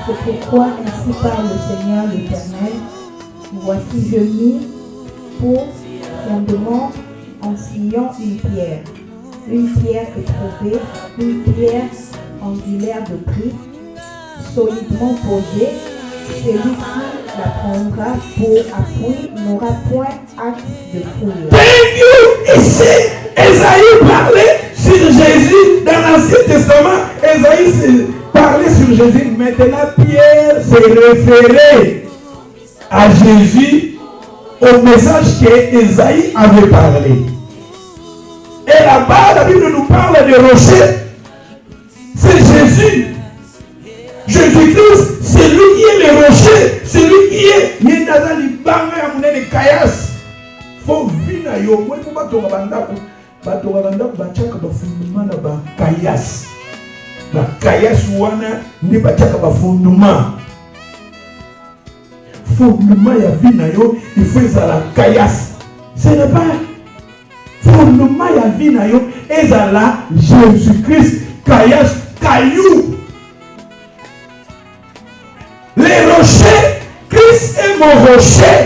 C'est pourquoi ainsi parle le Seigneur l'Éternel. Voici je mis pour fondement en Sion une pierre éprouvée, une pierre angulaire de prix, solidement posée. Celui qui la prendra pour appui n'aura point acte de fouille. Thank you. Ici, Esaïe parlait sur Jésus dans l'Ancien Testament. Esaïe parlait sur Jésus. Maintenant, Pierre s'est référé à Jésus au message que Esaïe avait parlé. Et là-bas, la Bible nous parle de rocher. C'est Jésus. Jésus-Christ, c'est lui qui est le rocher. C'est lui qui est. Il est dans les bancs à monnaie de Caillasse. Faut vivre à yo. Moi, il faut pas tomber dans la Caillasse. La Caillasse, n'est pas de fondement. Fondement, il y a vie na yo. Il faut ça la Caillasse. Ce n'est pas. Fondement, il y a vie na yo. Et ça là, Jésus-Christ, Caillasse, caillou. Les rochers, Christ est mon rocher.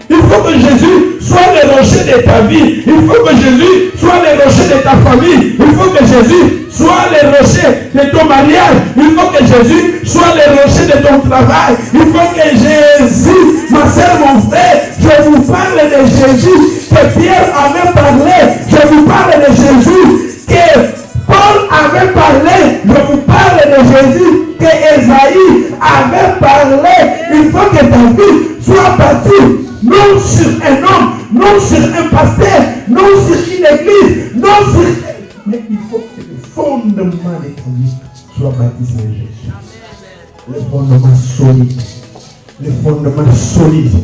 Il faut que Jésus soit le rocher de ta vie. Il faut que Jésus soit le rocher de ta famille. Il faut que Jésus soit le rocher de ton mariage. Il faut que Jésus soit le rocher de ton travail. Il faut que Jésus, ma soeur, mon frère, je vous parle parle de Jésus que Pierre avait parlé. Je vous parle de Jésus que Paul avait parlé. Je vous parle de Jésus que Esaïe avait parlé. Il faut que ta vie soit bâtie non sur un homme, non sur un pasteur, non sur une église, non sur... Mais il faut que le fondement de ta vie soit bâti sur Jésus. Le fondement solide. Le fondement solide.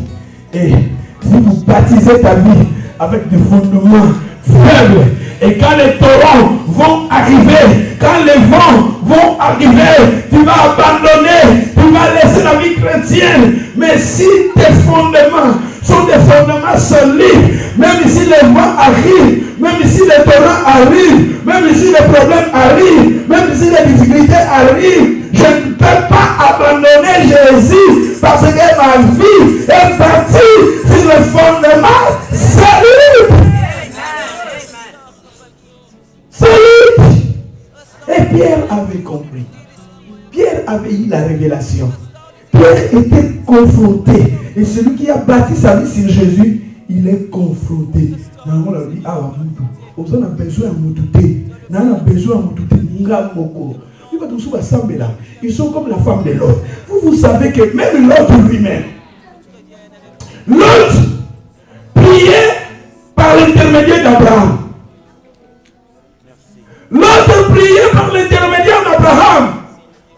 Et si vous baptisez ta vie avec des fondements faibles, et quand les torrents vont arriver, quand les vents vont arriver, tu vas abandonner, tu vas laisser la vie chrétienne. Mais si tes fondements sont des fondements solides, même si les vents arrivent, même si les torrents arrivent, même si les problèmes arrivent, même si les difficultés arrivent, je ne peux pas abandonner Jésus parce que ma vie est bâtie sur le fondement solide. Solide. Et Pierre avait compris. Pierre avait eu la révélation. Pierre était confronté. Et celui qui a bâti sa vie sur Jésus, il est confronté. On a dit, ah, on a besoin de on a besoin de ils sont comme la femme de l'autre. Vous savez que même l'autre lui-même, l'autre priait par l'intermédiaire d'Abraham. L'autre priait par l'intermédiaire d'Abraham.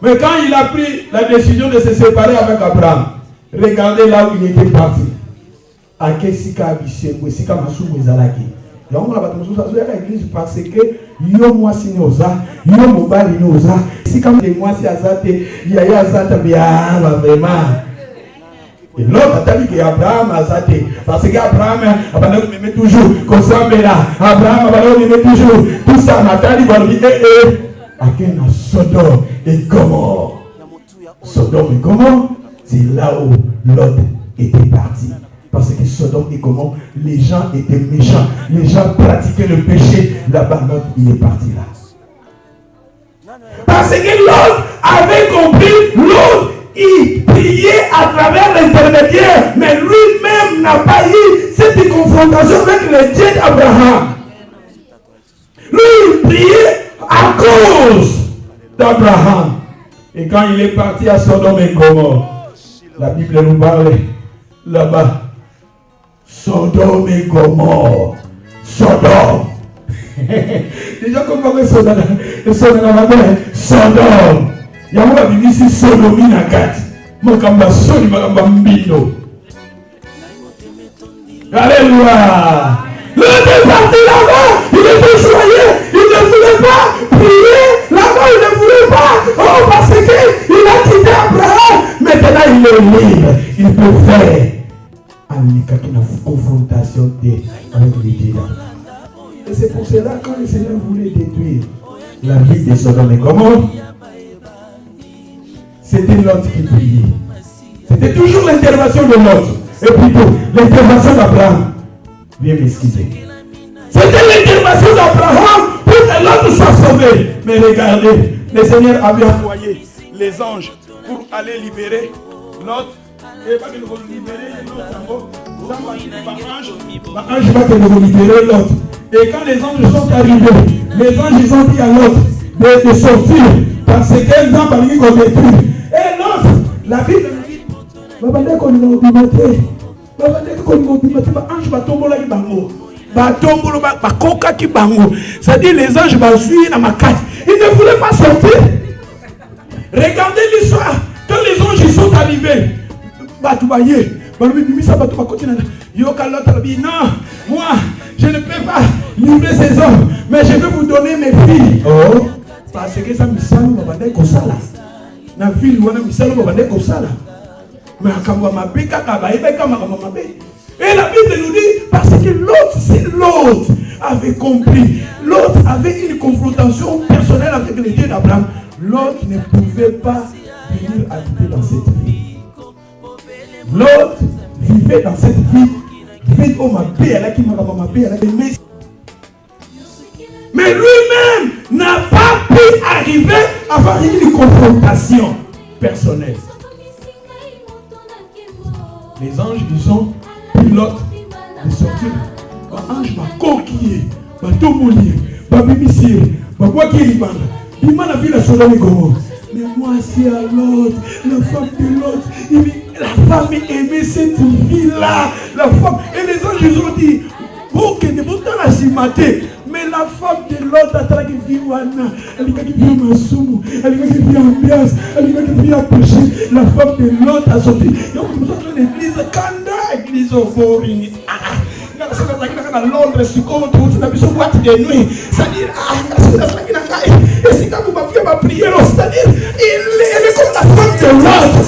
Mais quand il a pris la décision de se séparer avec Abraham, regardez là où il était parti. À Kesika Abiseko, Sika Masou Mizalaki. Donc on a battu l'église parce que yo moi si noza, yo mobali noza. Si comme les mois si azate, yaya azate bien vraiment. Et l'autre a dit que Abraham azate parce que Abraham me met toujours comme ça mais là Abraham me met toujours tout ça Nathalie va lui dire à quel Sodome et Gomorrhe. Sodome et Gomorrhe, c'est là où l'autre était parti. Parce que Sodome et Gomorrhe, les gens étaient méchants. Les gens pratiquaient le péché. Là-bas, l'autre, il est parti là. Parce que l'autre avait compris, l'autre, il priait à travers l'intermédiaire. Mais lui-même n'a pas eu cette confrontation avec le Dieu d'Abraham. Lui, il priait à cause d'Abraham. Et quand il est parti à Sodome et Gomorrhe, la Bible nous parle là-bas. Sodome et Gomorrhe. Sodome. Déjà comme on Sodome. Sodome. Il y a un Bible ici, Sodomie Nagat. Mokamba Sodi Makamba Mbino. Alléluia. L'autre est parti là-bas. Il était joyeux. Il ne voulait pas prier. Là-bas, il ne voulait pas. Oh, parce qu'il a quitté Abraham. Maintenant, il est libre. Il peut faire. Une confrontation avec les dieux. Et c'est pour cela que le Seigneur voulait détruire la vie de Sodome et Gomorrhe. C'était l'autre qui priait. C'était toujours l'intervention de l'autre. Et plutôt l'intervention d'Abraham. Viens m'excuser. C'était l'intervention d'Abraham pour que l'autre soit sauvé. Mais regardez, le Seigneur avait envoyé les anges pour aller libérer l'autre. Et pas que nous allons libérer l'autre. Ange va que nous allons libérer l'autre. Et quand les anges sont arrivés, les anges ils ont dit à l'autre de sortir. Parce qu'elles ont parlé qu'on détruit. Et l'autre, la Bible nous dit, c'est-à-dire les anges vont suivre dans ma carte. Ils ne voulaient pas sortir. Regardez l'histoire. Quand les anges ils sont arrivés, non, moi je ne peux pas livrer ces hommes, mais je vais vous donner mes filles. Oh, parce que ça me semble comme ça là. Na fille wana misalo babande comme ça là. Mais akamwa mabeka kabaibeka makamwa. Et la Bible nous dit parce que l'autre, si l'autre avait compris, l'autre avait une confrontation personnelle avec le Dieu d'Abraham, l'autre ne pouvait pas venir habiter dans cette vie. L'autre vivait dans cette vie. Mais lui-même n'a pas pu arriver à avoir une confrontation personnelle. Les anges, ils sont pilotes de sortir. Ange m'a coquillé, m'a tomolié, m'a bimissé, m'a quoi qui est libanda. Il m'a vu la soleil Gomorrhe. Mais moi, c'est à l'autre, la femme de l'autre. La femme aimait cette vie-là. La femme. Et les anges, ils ont dit, bon, que de bon temps la cimaté. Mais la femme de l'autre, elle qui vit Wana, elle qui vit Masumu, elle qui vit Ambiance, elle qui vit Approché. La femme de l'autre a sorti. Donc, nous sommes dans l'église, Kanda, église au Boring. À Londres, c'est comme tout la mission boîte de nuit. C'est-à-dire, et c'est quand vous m'avez ma prière, c'est-à-dire, il est comme la femme de l'autre.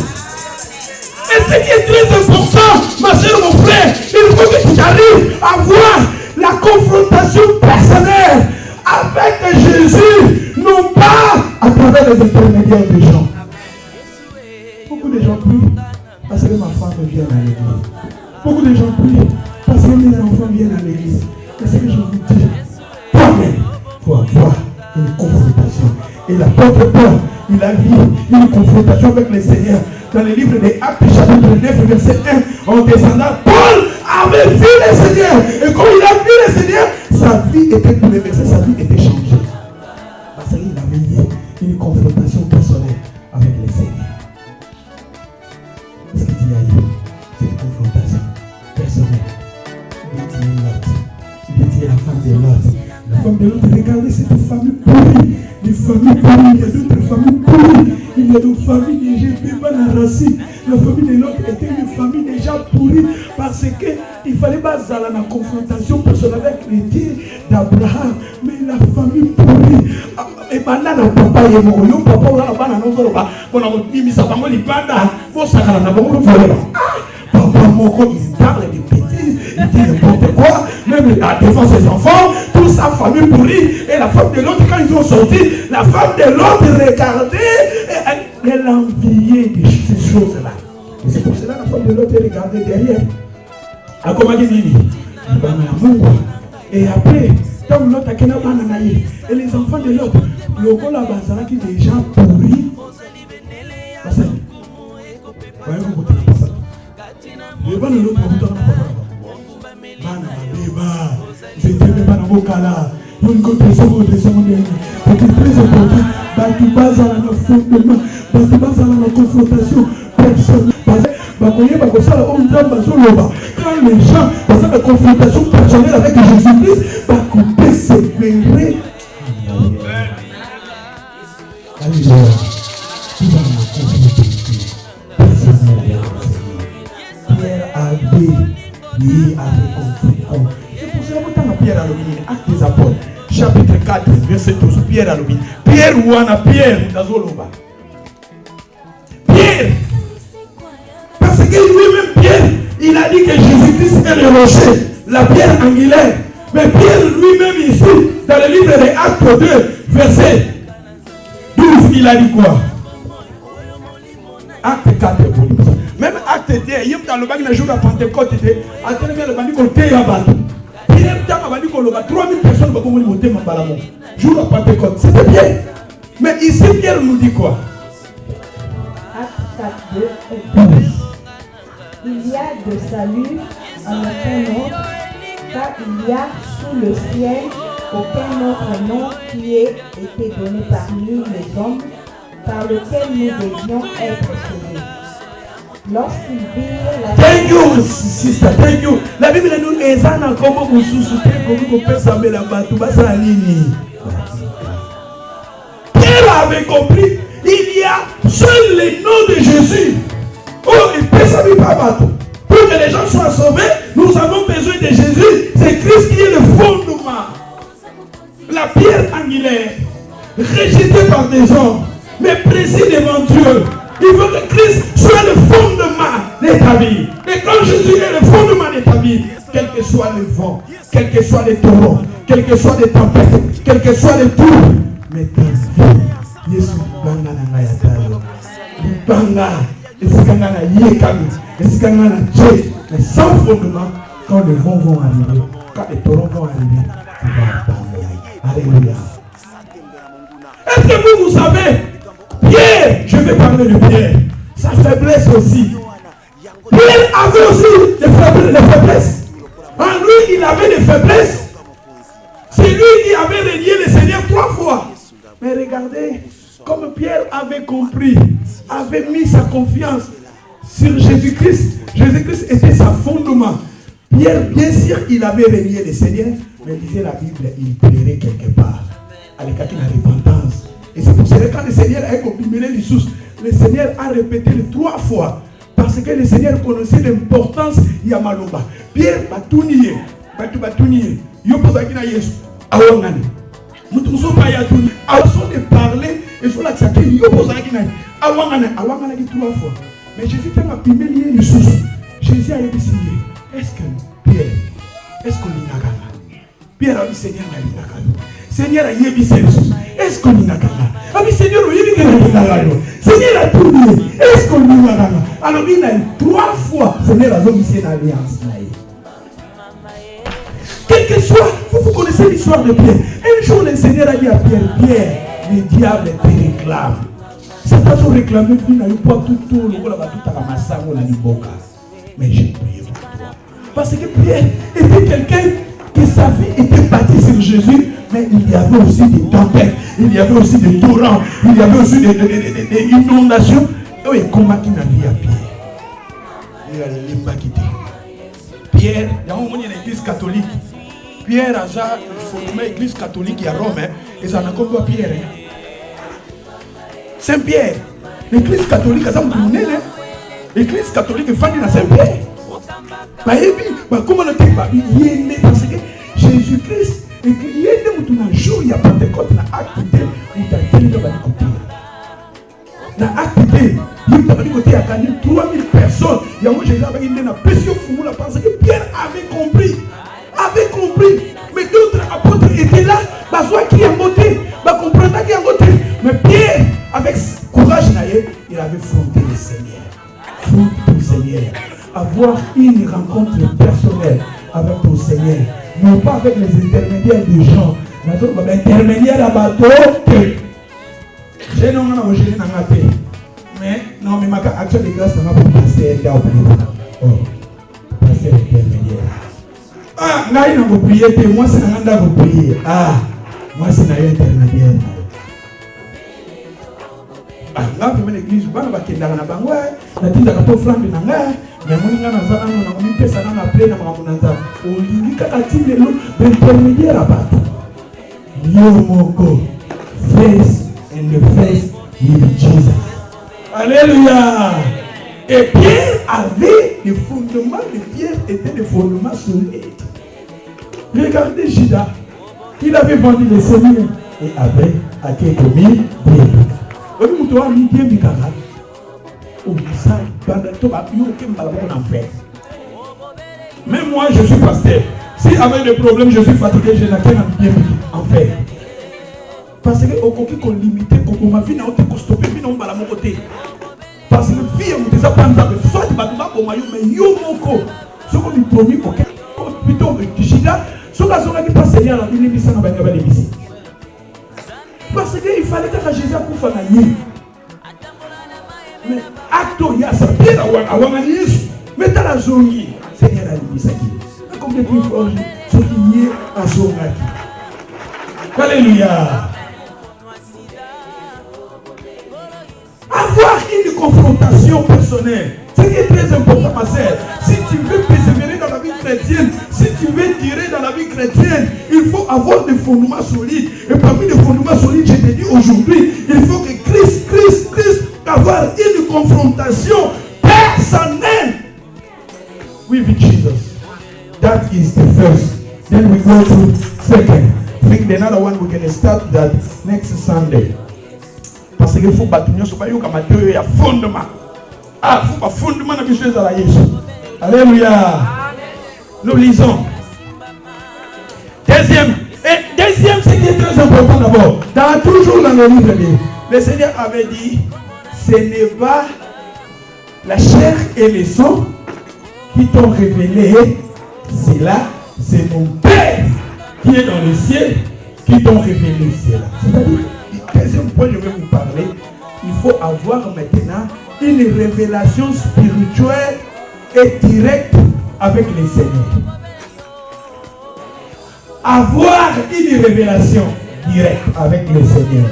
Et ce qui est très important, ma soeur, mon frère, il faut que tu arrives à voir la confrontation personnelle avec Jésus, non pas à travers les intermédiaires des gens. Beaucoup de gens prient parce que ma femme vient à l'église. Beaucoup de gens prient parce que mes enfants viennent à l'église. C'est ce que je vous dis. Toi-même, il faut avoir une confrontation. Et l'apôtre Paul, il a vu une confrontation avec le Seigneur. Dans le livre des Actes, chapitre 9, verset 1, en descendant, Paul avait vu le Seigneur. Et quand il a vu le Seigneur, sa vie était bouleversée, sa vie était changée. Parce qu'il avait eu une confrontation personnelle avec le Seigneur. Est-ce que tu as eu cette confrontation personnelle? Bien tu es l'autre. Bien tu es la femme de l'autre. La femme de l'autre, regardez cette famille pourrie. Les familles pourries, il y a d'autres familles pourries. Il y a d'autres familles déjà pas la racine. La famille de l'autre était une famille déjà pourrie parce qu'il fallait pas aller dans la confrontation personnelle avec les dieux d'Abraham. Mais la famille pourrie. Et maintenant, papa est mort. Yo papa ou la bana non zoroba. Bon, on a mis ça bango libanda. Bon, ça n'a pas bango volé. Papa mort, il parle de bêtises, il dit n'importe quoi. Même devant ses enfants, toute sa famille pourrie. Et la femme de l'autre, quand ils ont sorti, la femme de l'autre regardait. Elle enviait de ces choses-là. Et c'est pour cela que la femme de l'autre regardait derrière. A comment dire et après, quand l'autre a qu'un bananaï, et les enfants de l'autre, le col à Bazara qui est déjà pourri. Parce que, voyez vous goûtez la papa. Le ban de l'autre, vous goûtez la papa. Bana, débat, je ne sais pas dans vos cas là. Une compréhension de très important. Tu bases à la fondement, tu bases à la confrontation personnelle. Quand les gens passent à la confrontation personnelle avec Jésus-Christ, ils peuvent sévérer. Alléluia. Tu vas me confronter personnellement. Pierre avait lié avec conflit. C'est pour cela que Pierre a nominé Actes des Apôtres. Chapitre 4, verset 12, Pierre a l'oublié. Pierre ou Anna, Pierre, Nazoloba. Pierre, parce que lui-même, Pierre, il a dit que Jésus-Christ est le rocher, la pierre angulaire. Mais Pierre lui-même, ici, dans le livre des Actes 2, verset 12, il a dit quoi? Acte 4, même Acte 2, il y a dans le bac de jour à Pentecôte, il était en train de faire le bac de côté à Batou. 3000 personnes vont monter ma balamon. Jour à Pentecôte, c'était bien. Mais ici, Pierre nous dit quoi? Acte 4, 2 et 12. Il y a de salut en aucun autre, car il y a sous le ciel aucun autre nom qui ait été donné parmi les hommes, par lequel nous devions être sauvés. Lorsqu'ils virent la... Thank you, sister, thank you. La Bible nous examine comment vous soutenez, comment vous pouvez savoir la bateau, ça a ligne. Pierre avait compris, il y a seul le nom de Jésus. Oh, il peut savoir pas bateau. Pour que les gens soient sauvés, nous avons besoin de Jésus. C'est Christ qui est le fondement. La pierre angulaire, rejetée par des hommes, mais précis devant Dieu. Il faut que Christ soit le fondement de ta vie. Et quand Jésus est le fondement de ta vie, quel que soit le vent, quel que soit les torrents, quel que soit les tempêtes, quel que soit les tours, mais ta vie, Jésus, mais sans fondement, quand les vents vont arriver, quand les torrents vont arriver, tu vas attendre. Alléluia. Est-ce que vous savez, Pierre, je vais parler de Pierre, sa faiblesse aussi. Pierre avait aussi des faiblesses. En lui, il avait des faiblesses. C'est lui qui avait renié le Seigneur 3 fois. Mais regardez, comme Pierre avait compris, avait mis sa confiance sur Jésus-Christ. Jésus-Christ était sa fondement. Pierre, bien sûr, il avait renié le Seigneur, mais disait la Bible, il plairait quelque part. Avec la repentance. Et c'est pour cela que quand le Seigneur a comprimé les sources, le Seigneur a répété 3 fois. Parce que le Seigneur connaissait l'importance de Yamaloba. Pierre Batounié, il pose à Yesu. Awangani. Nous ne sommes pas Yatouni. Avant de parler, il faut l'accepter. Il pose à Awangani. Awangani 3 fois. Mais Jésus t'a primé les sources. Jésus a dit, est-ce que Pierre, est-ce qu'on y a Pierre a dit, Seigneur, Seigneur a dit, est-ce qu'on y a ah mais Seigneur, Seigneur a tout dit. Est-ce qu'on y a alors il a eu 3 fois, Seigneur a dit, c'est une alliance. Quel que soit, vous connaissez l'histoire de Pierre. Un jour, le Seigneur a dit à Pierre, Pierre, le diable te réclame. C'est pas pour réclamer qu'il n'a eu pas tout à la massacre ou la liboka. Mais j'ai prié pour toi. Parce que Pierre était quelqu'un que sa vie était bâtie sur Jésus, mais il y avait aussi des tempêtes, il y avait aussi des torrents, il y avait aussi des inondations. Et comment il n'a vu à Pierre? Il a l'a pas quitté. Pierre, il y a une église catholique. Pierre a fondé l'église catholique à Rome, et ça n'a pas Pierre. Saint-Pierre, l'église catholique, ça m'a donné. L'église catholique est fan de Saint-Pierre. Comment le temps il est né parce que Jésus-Christ, il est né un jour, il y a Pentecôte, il y a acte de il y a côté. Dans acte de il y a côté, il y a 3000 personnes. Il y a un Jésus avec une pression fou parce que Pierre avait compris. Mais d'autres apôtres étaient là, soit qui a monté, comprendre qui a monté. Mais Pierre, avec courage, il avait fronté le Seigneur. Fronté le Seigneur. Avoir une rencontre personnelle avec ton Seigneur, non pas avec les intermédiaires des gens. Intermédiaire à bateau, j'ai non mais non, mais ma action de grâce n'a pas pour passer là au passer intermédiaire. Ah, là il n'a pas prié, moi c'est un anda pour prier. Ah, moi c'est un intermédiaire. Ah, là pour l'église, on va qui est dans la banque, la tête à la flambe dans la. Mais moi, je ne sais pas si je intermédiaire à battre. Yomoko, face and the face with Jesus. Alléluia. Et Pierre avait les fondements de Pierre étaient des fondements solides. Regardez Judas. Il avait vendu les Seigneurs et avait acquis commis bien. Même moi je suis pasteur. Si avec des problèmes je suis fatigué, je n'ai qu'un bien en fait. Parce que au coquille qu'on limité, qu'on m'a vu dans le stopper, puis on va la côté. Parce que vie on déjà pas de soit tu vas pour maillot mais yo moko. Ce qu'on lui promis OK. Plutôt que Jida, ce que zona qui passe Seigneur la Bible dit ça na ba ici. Parce qu'il fallait que Jésus pour faire la nuit. Mais acto ya ça bien à Yesu. Mais dans la zone Seigneur a dit ça qui. Comme depuis fort ce qui est à zone là. Alléluia. Avoir une confrontation personnelle, ce qui est très important, ma sœur. Si tu veux persévérer dans la vie chrétienne, si tu veux tirer dans la vie chrétienne, il faut avoir des fondements solides. Et parmi les fondements solides, je te dis aujourd'hui, il faut que Christ, avoir une confrontation personnelle with Jesus. That is the first. Then we go to second. I think the another one we can start that next Sunday. Parce qu'il faut battre nous, pas comme il y a fondement. Ah, il faut pas fondement dans quelque chose à la Jésus. Alléluia. Nous lisons. Deuxième, ce qui est très important d'abord, toujours dans le livre, le Seigneur avait dit, ce n'est pas la chair et le sang qui t'ont révélé, c'est mon Père qui est dans le ciel qui t'ont révélé cela. C'est-à-dire, le deuxième point, je vais vous parler, il faut avoir maintenant une révélation spirituelle et directe avec le Seigneur. avoir une révélation directe avec le Seigneur.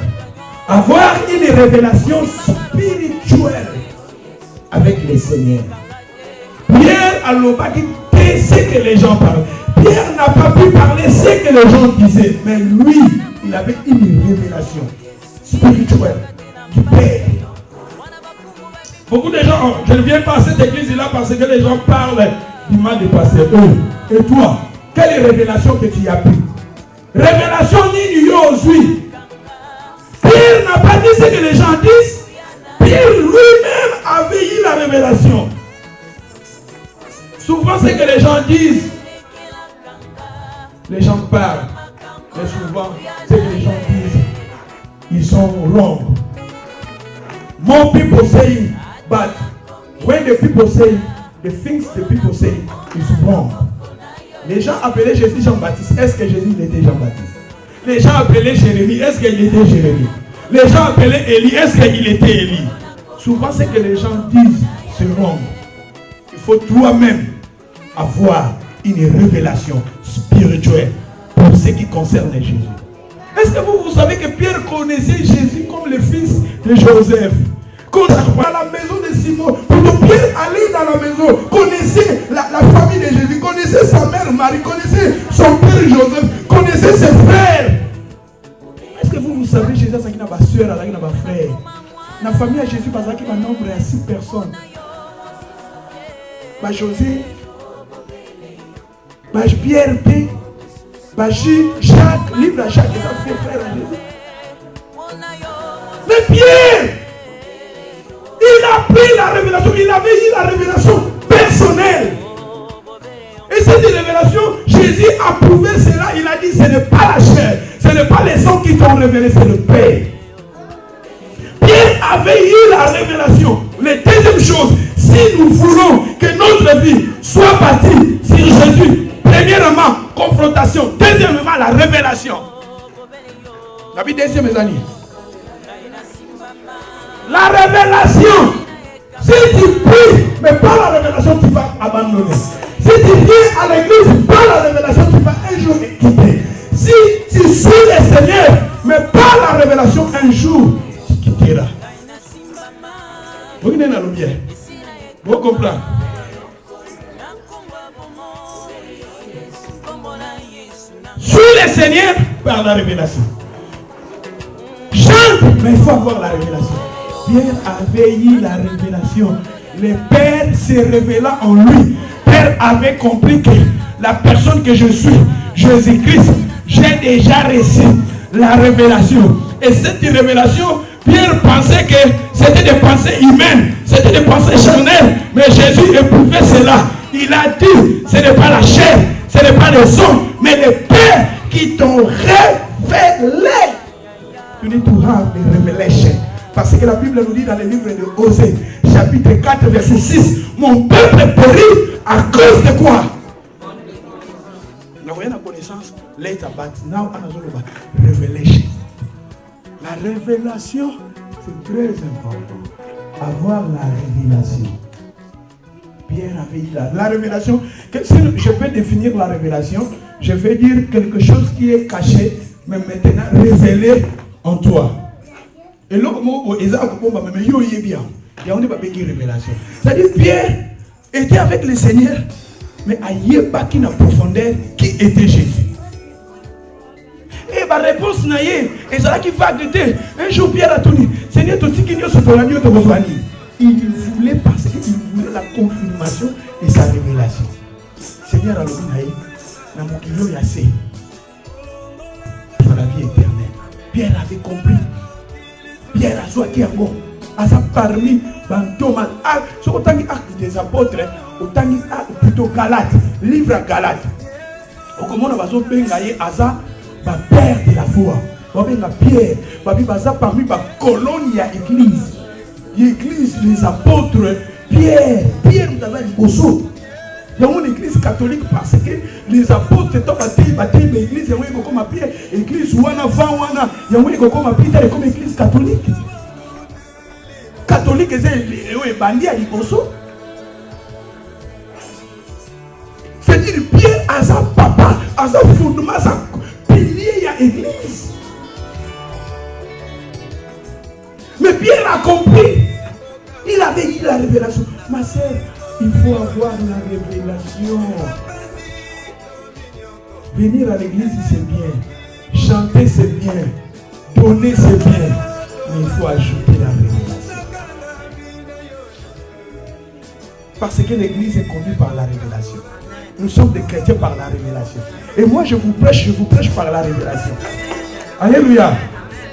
Avoir une révélation spirituelle avec le Seigneur. Pierre a l'obagi ce que les gens parlent. Pierre n'a pas pu parler ce que les gens disaient, mais lui, il avait une révélation spirituelle du Père. Beaucoup de gens, je ne viens pas à cette église-là parce que les gens parlent du mal du pasteur. Et toi, quelle révélation que tu as pris? Révélation ni aujourd'hui. Pierre n'a pas dit ce que les gens disent. Pierre lui-même avait eu la révélation. Souvent, ce que les gens disent, les gens parlent. Mais souvent, ce que les gens disent, ils sont wrong. More people say, but when the people say, the things the people say is wrong. Les gens appelaient Jésus Jean-Baptiste. Est-ce que Jésus était Jean-Baptiste? Les gens appelaient Jérémie. Est-ce qu'il était Jérémie? Les gens appelaient Élie. Est-ce qu'il était Élie? Souvent, ce que les gens disent, c'est wrong. Il faut toi-même avoir une révélation spirituelle pour ce qui concerne Jésus. Est-ce que vous savez que Pierre connaissait Jésus comme le fils de Joseph? Quand à la maison de Simon, quand Pierre allait dans la maison, connaissait la famille de Jésus, connaissait sa mère Marie, connaissait son père Joseph, connaissait ses frères. Est-ce que vous savez Jésus a ma soeur, a ma frère? La famille de Jésus a un nombre de 6 personnes. José, Pierre, Jacques, livre à Jacques, il a fait frère à Jésus. Mais Pierre, il a pris la révélation, il avait eu la révélation personnelle. Et cette révélation, Jésus a prouvé cela, il a dit, ce n'est pas la chair, ce n'est pas les hommes qui t'ont révélé, c'est le Père. Pierre avait eu la révélation. La deuxième chose, si nous voulons que notre vie soit bâtie sur Jésus, premièrement, confrontation. Deuxièmement, la révélation. La vie deuxième, mes amis. La révélation. Si tu pries, mais pas la révélation, tu vas abandonner. Si tu viens à l'église, pas la révélation, tu vas un jour quitter. Si tu suis le Seigneur, mais pas la révélation, un jour, tu quitteras. Vous venez dans le bien. Vous comprenez? Suis le Seigneur par la révélation. Chante, mais il faut avoir la révélation. Pierre avait eu la révélation. Le Père se révéla en lui. Père avait compris que la personne que je suis, Jésus-Christ, j'ai déjà reçu la révélation. Et cette révélation, Pierre pensait que c'était des pensées humaines, c'était des pensées charnelles. Mais Jésus éprouvait cela. Il a dit, ce n'est pas la chair, ce n'est pas les hommes, mais les pères qui t'ont révélé. You need to have the revelation. Parce que la Bible nous dit dans le livre de Osée, chapitre 4, verset 6, mon peuple périt à cause de quoi? Nous avons la connaissance later, but now revelation. La révélation, c'est très important. Avoir la révélation. Pierre avait eu la révélation. Si je peux définir la révélation, je vais dire quelque chose qui est caché, mais maintenant révélé en toi. Et là, c'est-à-dire Pierre était avec le Seigneur, mais à Yébaki en profondeur, qui était Jésus? Et ma réponse n'a et c'est là qu'il va agréter. Un jour Pierre a tout dit, Seigneur, il voulait parce qu'il voulait la confirmation de sa révélation. Seigneur a dit, dans mon kilo il y a assez pour la vie éternelle. Pierre avait compris. Pierre a soit qui a bon. A ça parmi Bantoman. Sur autant acte des apôtres, autant plutôt Galate, livre à Galate. Au comment on va se bengayer à ça, père de la foi. On va Pierre, parmi la colonne, il y a l'église. L'église, les apôtres, Pierre, nous avons un bosso. Il y a une église catholique parce que les apôtres étant bâtis l'église, il y a une comme Pierre, l'église Wana, il y a une comme église catholique. Catholique, c'est bandit à l'Ibosso. C'est-à-dire Pierre a sa papa, a sa fondement, sa église. Mais Pierre a compris. Il avait eu la révélation. Ma sœur, il faut avoir la révélation. Venir à l'église, c'est bien. Chanter, c'est bien. Donner, c'est bien. Mais il faut ajouter la révélation. Parce que l'église est conduite par la révélation. Nous sommes des chrétiens par la révélation. Et moi, je vous prêche par la révélation. Alléluia.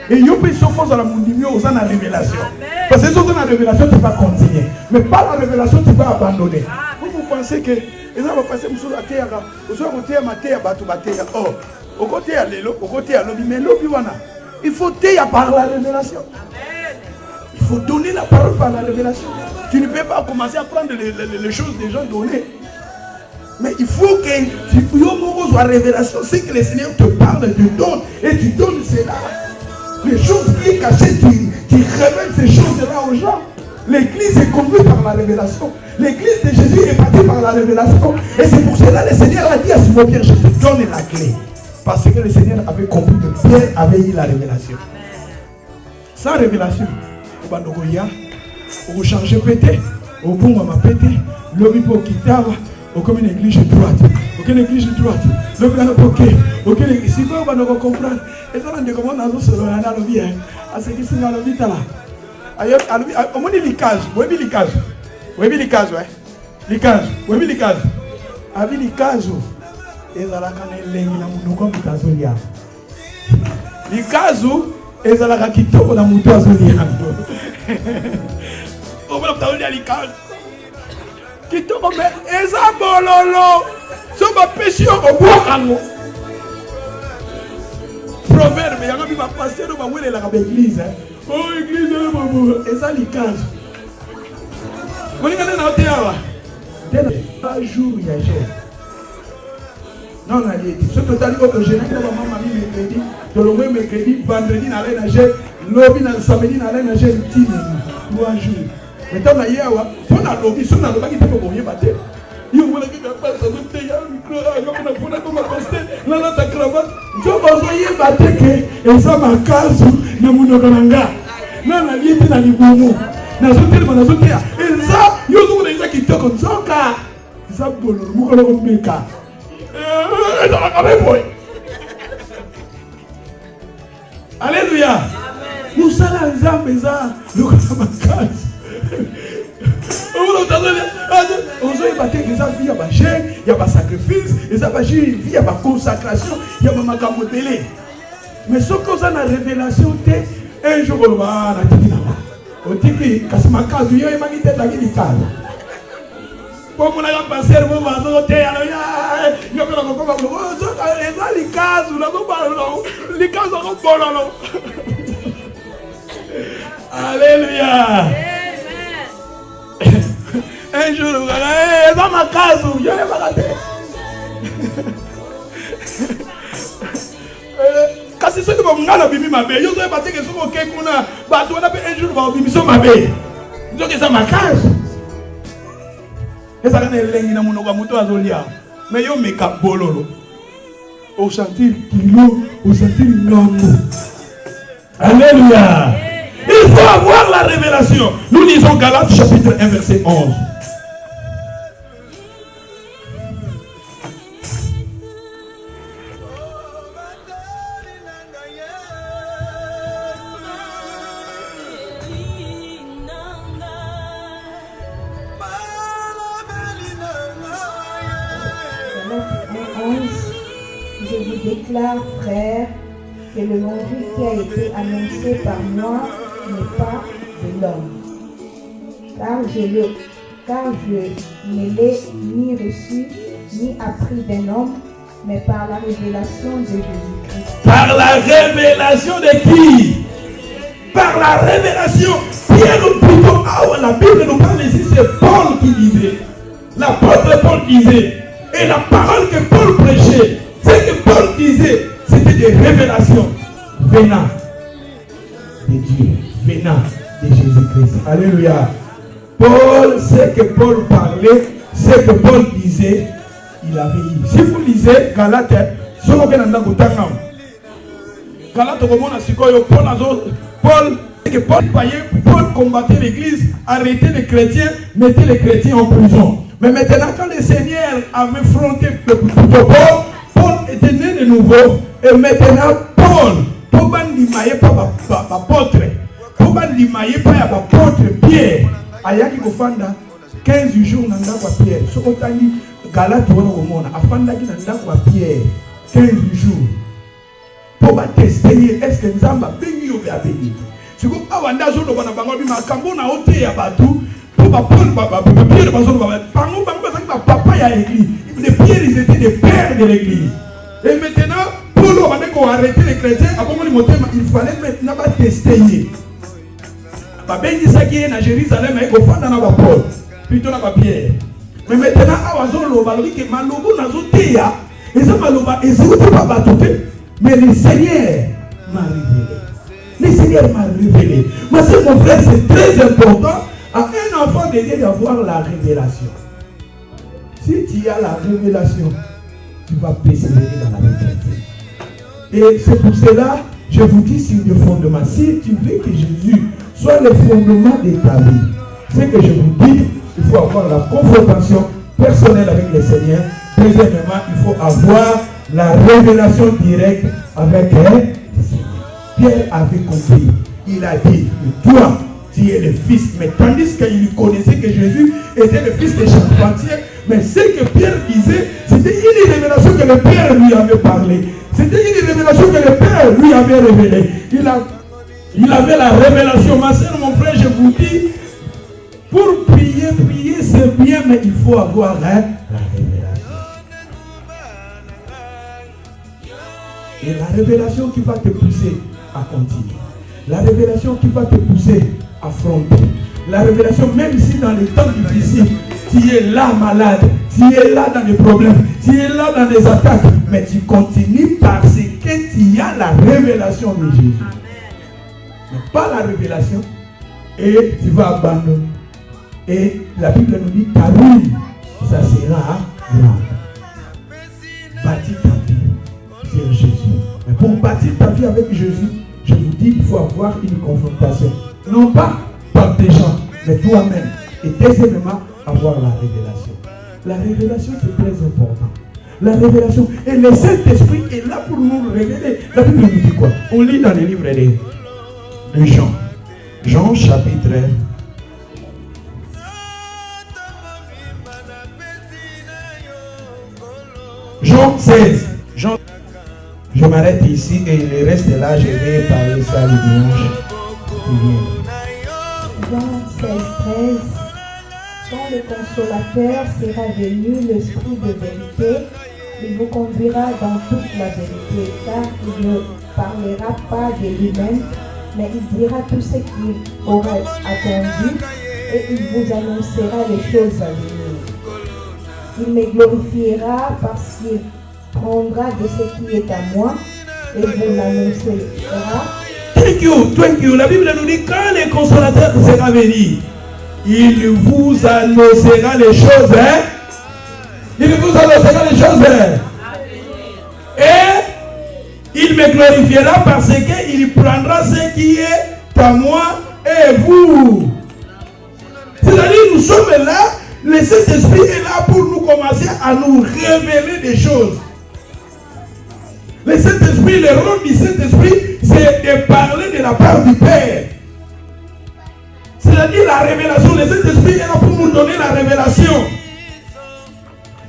Et il y a des choses à la mondiale aux la révélation. Parce que si tu as la révélation, tu vas continuer. Mais par la révélation, tu vas abandonner. Vous pensez que les gens vont passer sur la terre, au côté à l'élo, au côté à l'objet, mais l'objet, il faut taire par la révélation. Il faut donner la parole par la révélation. Tu ne peux pas commencer à prendre les choses des gens données. Mais il faut que tu aies la révélation. C'est que le Seigneur te parle, te donne, et tu donnes cela. Les choses qui sont cachées, tu révèles ces choses-là aux gens. L'église est conduite par la révélation. L'église de Jésus est partie par la révélation. Et c'est pour cela que le Seigneur a dit à Simon Pierre, je te donne la clé. Parce que le Seigneur avait compris que Pierre avait eu la révélation. Sans révélation, on va changer pété, on va pété, l'homme pour quitter, on comme une église droite. Aucune église droite. Le plan est aucune église. Si vous va comprendre, et ça, on dit comment on a se le à vie. À ce qui s'est dans la vie là. Ailleurs, au moins les cases. Oui, les cases. Oui, les cases, ouais. Les cases. Oui, les cases. Avec les cases, et ça la canne lengi na mutu comme kazolia. Les cases, et ça la rakito na mutu azolia. On va parler les cases. Qui te remet, et ça bololo. C'est ma péché au bois. Proverbe, il y a un qui va passer dans l'église. Oh, église, et ça, les cases. Vous voyez, un jour, il y a un non, ce total, je n'ai pas mercredi, le mercredi, vendredi, il y a nager, lobby, samedi, il y a nager, 3 jours. Mais tant qu'il y a un lobby, si on a le bac, il faut qu'on y batte. Il faut que tu fasses un micro, il faut que tu ta cravate. Je vais battre et ça m'a cassé. Na munokananga. Na la vie na libomo. Na sotel na sotia. Et ça, yo zo na qui te comme ça ka. Ça bolo mu ko ko meka. Ça la kabe boy. Alléluia. Nous sommes nzambe za lokama casse. On se battre que ça vie à jeûne, il y a sacrifice, et ça va vie à consacration, il y a ma camotélé. Mais ce qu'on a la révélation, un jour on va la dire. On dit que c'est ma case, il y a une magnifique la vie case. Pour mon ami passer, on va sauter, il y a les cases, les cases sont bonnes. Alléluia. Un jour, dans ma case, je n'ai pas raté. Quand c'est ce que vous avez vu, ma belle, je vais battre que ce qu'on a, un jour, vous avez vu ma belle. Donc, c'est ma case. Et ça, c'est l'engue dans mon ogamuto azolia. Mais yo me kabololo. Au sentir kilo, au sentir l'homme. Alléluia. Il faut avoir la révélation. Nous lisons Galates chapitre 1 verset 11. Je vous déclare, frères, que l'évangile qui a été annoncé par moi n'est pas de l'homme. Car je ne l'ai ni reçu, ni appris d'un homme, mais par la révélation de Jésus-Christ. Par la révélation de qui? Par la révélation. Pierre, plutôt, la Bible nous parle ici, c'est Paul qui disait. L'apôtre Paul disait. Et la parole que Paul prêchait, ce que Paul disait, c'était des révélations venant de Dieu, venant de Jésus-Christ. Alléluia. Paul, ce que Paul parlait, ce que Paul disait, il avait eu. Si vous lisez Galates, Paul combattait l'église, arrêtait les chrétiens, mettait les chrétiens en prison. Mais maintenant, quand le Seigneur avait affronté Paul était né de nouveau. Et maintenant, Paul limaye pas apôtre. Paul limaye pas apôtre Pierre. Ayaki kofanda 15 jours dans la Pierre. Ce qu'on a dit, Galate au monde, afanda qui dans la Pierre 15 jours. Pour tester, est-ce que nous avons béni ou bien béni? Si vous avez un jour de bango bi makambo na ote ya batu pour Paul Pierre bazo bango papa ya église. Les Pierre ils étaient des pères de l'église. Et maintenant Paul a arrêté les chrétiens il fallait maintenant tester. Babengi saki na Jérusalem et ko fanda na ba Paul plutôt na ba Pierre. Mais maintenant awazo lo balobi ke malobo na zote ya eza maloba ezouti ba batote. Mais le Seigneur m'a révélé. Le Seigneur m'a révélé. Mais c'est mon frère, c'est très important à un enfant de Dieu d'avoir la révélation. Si tu as la révélation, tu vas persévérer dans la vérité. Et c'est pour cela, je vous dis sur le fondement. Si tu veux que Jésus soit le fondement de ta vie, c'est que je vous dis, il faut avoir la confrontation personnelle avec le Seigneur. Deuxièmement, il faut avoir la révélation directe avec le Seigneur. Pierre avait compris. Il a dit, toi, tu es le fils. Mais tandis qu'il connaissait que Jésus était le fils des charpentiers, mais ce que Pierre disait, c'était une révélation que le Père lui avait parlé. C'était une révélation que le Père lui avait révélée. Il avait la révélation. Ma soeur, mon frère, je vous dis, pour prier c'est bien, mais il faut avoir la révélation. Et la révélation qui va te pousser à continuer. La révélation qui va te pousser à affronter. La révélation, même si dans les temps difficiles, tu es là malade, tu es là dans des problèmes, tu es là dans des attaques, mais tu continues parce que tu as la révélation de Jésus. Mais pas la révélation, et tu vas abandonner. Et la Bible nous dit, ta ruine, ça sera grande. Bâtis ta vie sur Jésus. Mais pour bâtir ta vie avec Jésus, je vous dis, il faut avoir une confrontation. Non pas par des gens, mais toi-même. Et deuxièmement, avoir la révélation. La révélation, c'est très important. La révélation. Et le Saint-Esprit est là pour nous révéler. La Bible nous dit quoi? On lit dans les livres de Jean. Jean chapitre 1. Jean 16. Jean. Je m'arrête ici et le reste là, je vais parler ça le dimanche. Jean 16, 13. Quand le consolateur sera venu, l'Esprit de vérité, il vous conduira dans toute la vérité, car il ne parlera pas de lui-même, mais il dira tout ce qu'il aurait attendu et il vous annoncera les choses à venir. Il me glorifiera parce qu'il prendra de ce qui est à moi et vous l'annoncera. Thank you. La Bible nous dit quand le consolateur sera venu, il vous annoncera les choses. Il vous annoncera les choses. Et il me glorifiera parce qu'il prendra ce qui est à moi et vous. C'est-à-dire nous sommes là, le Saint-Esprit est là pour nous commencer à nous révéler des choses. Le Saint-Esprit, le rôle du Saint-Esprit, c'est de parler de la part du Père. C'est-à-dire la révélation. Le Saint-Esprit est là pour nous donner la révélation.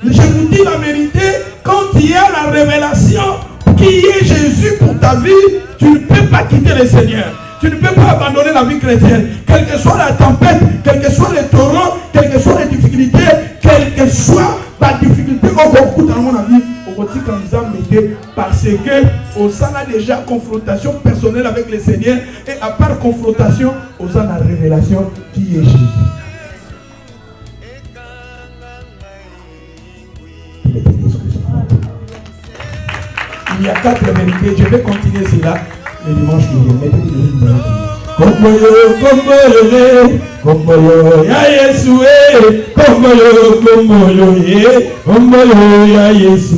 Je vous dis la vérité, quand il y a la révélation qui est Jésus pour ta vie, tu ne peux pas quitter le Seigneur. Tu ne peux pas abandonner la vie chrétienne. Quelle que soit la tempête, quel que soit les torrents, quelles que soient les difficultés, quelle que soit la difficulté au concours dans mon avis, parce que on a déjà confrontation personnelle avec le Seigneur et à part confrontation, on a la révélation qui est Jésus. Il y a 4 vérités, je vais continuer cela le dimanche qui vient. Komboyo ya Yesu komboyo ya Yesu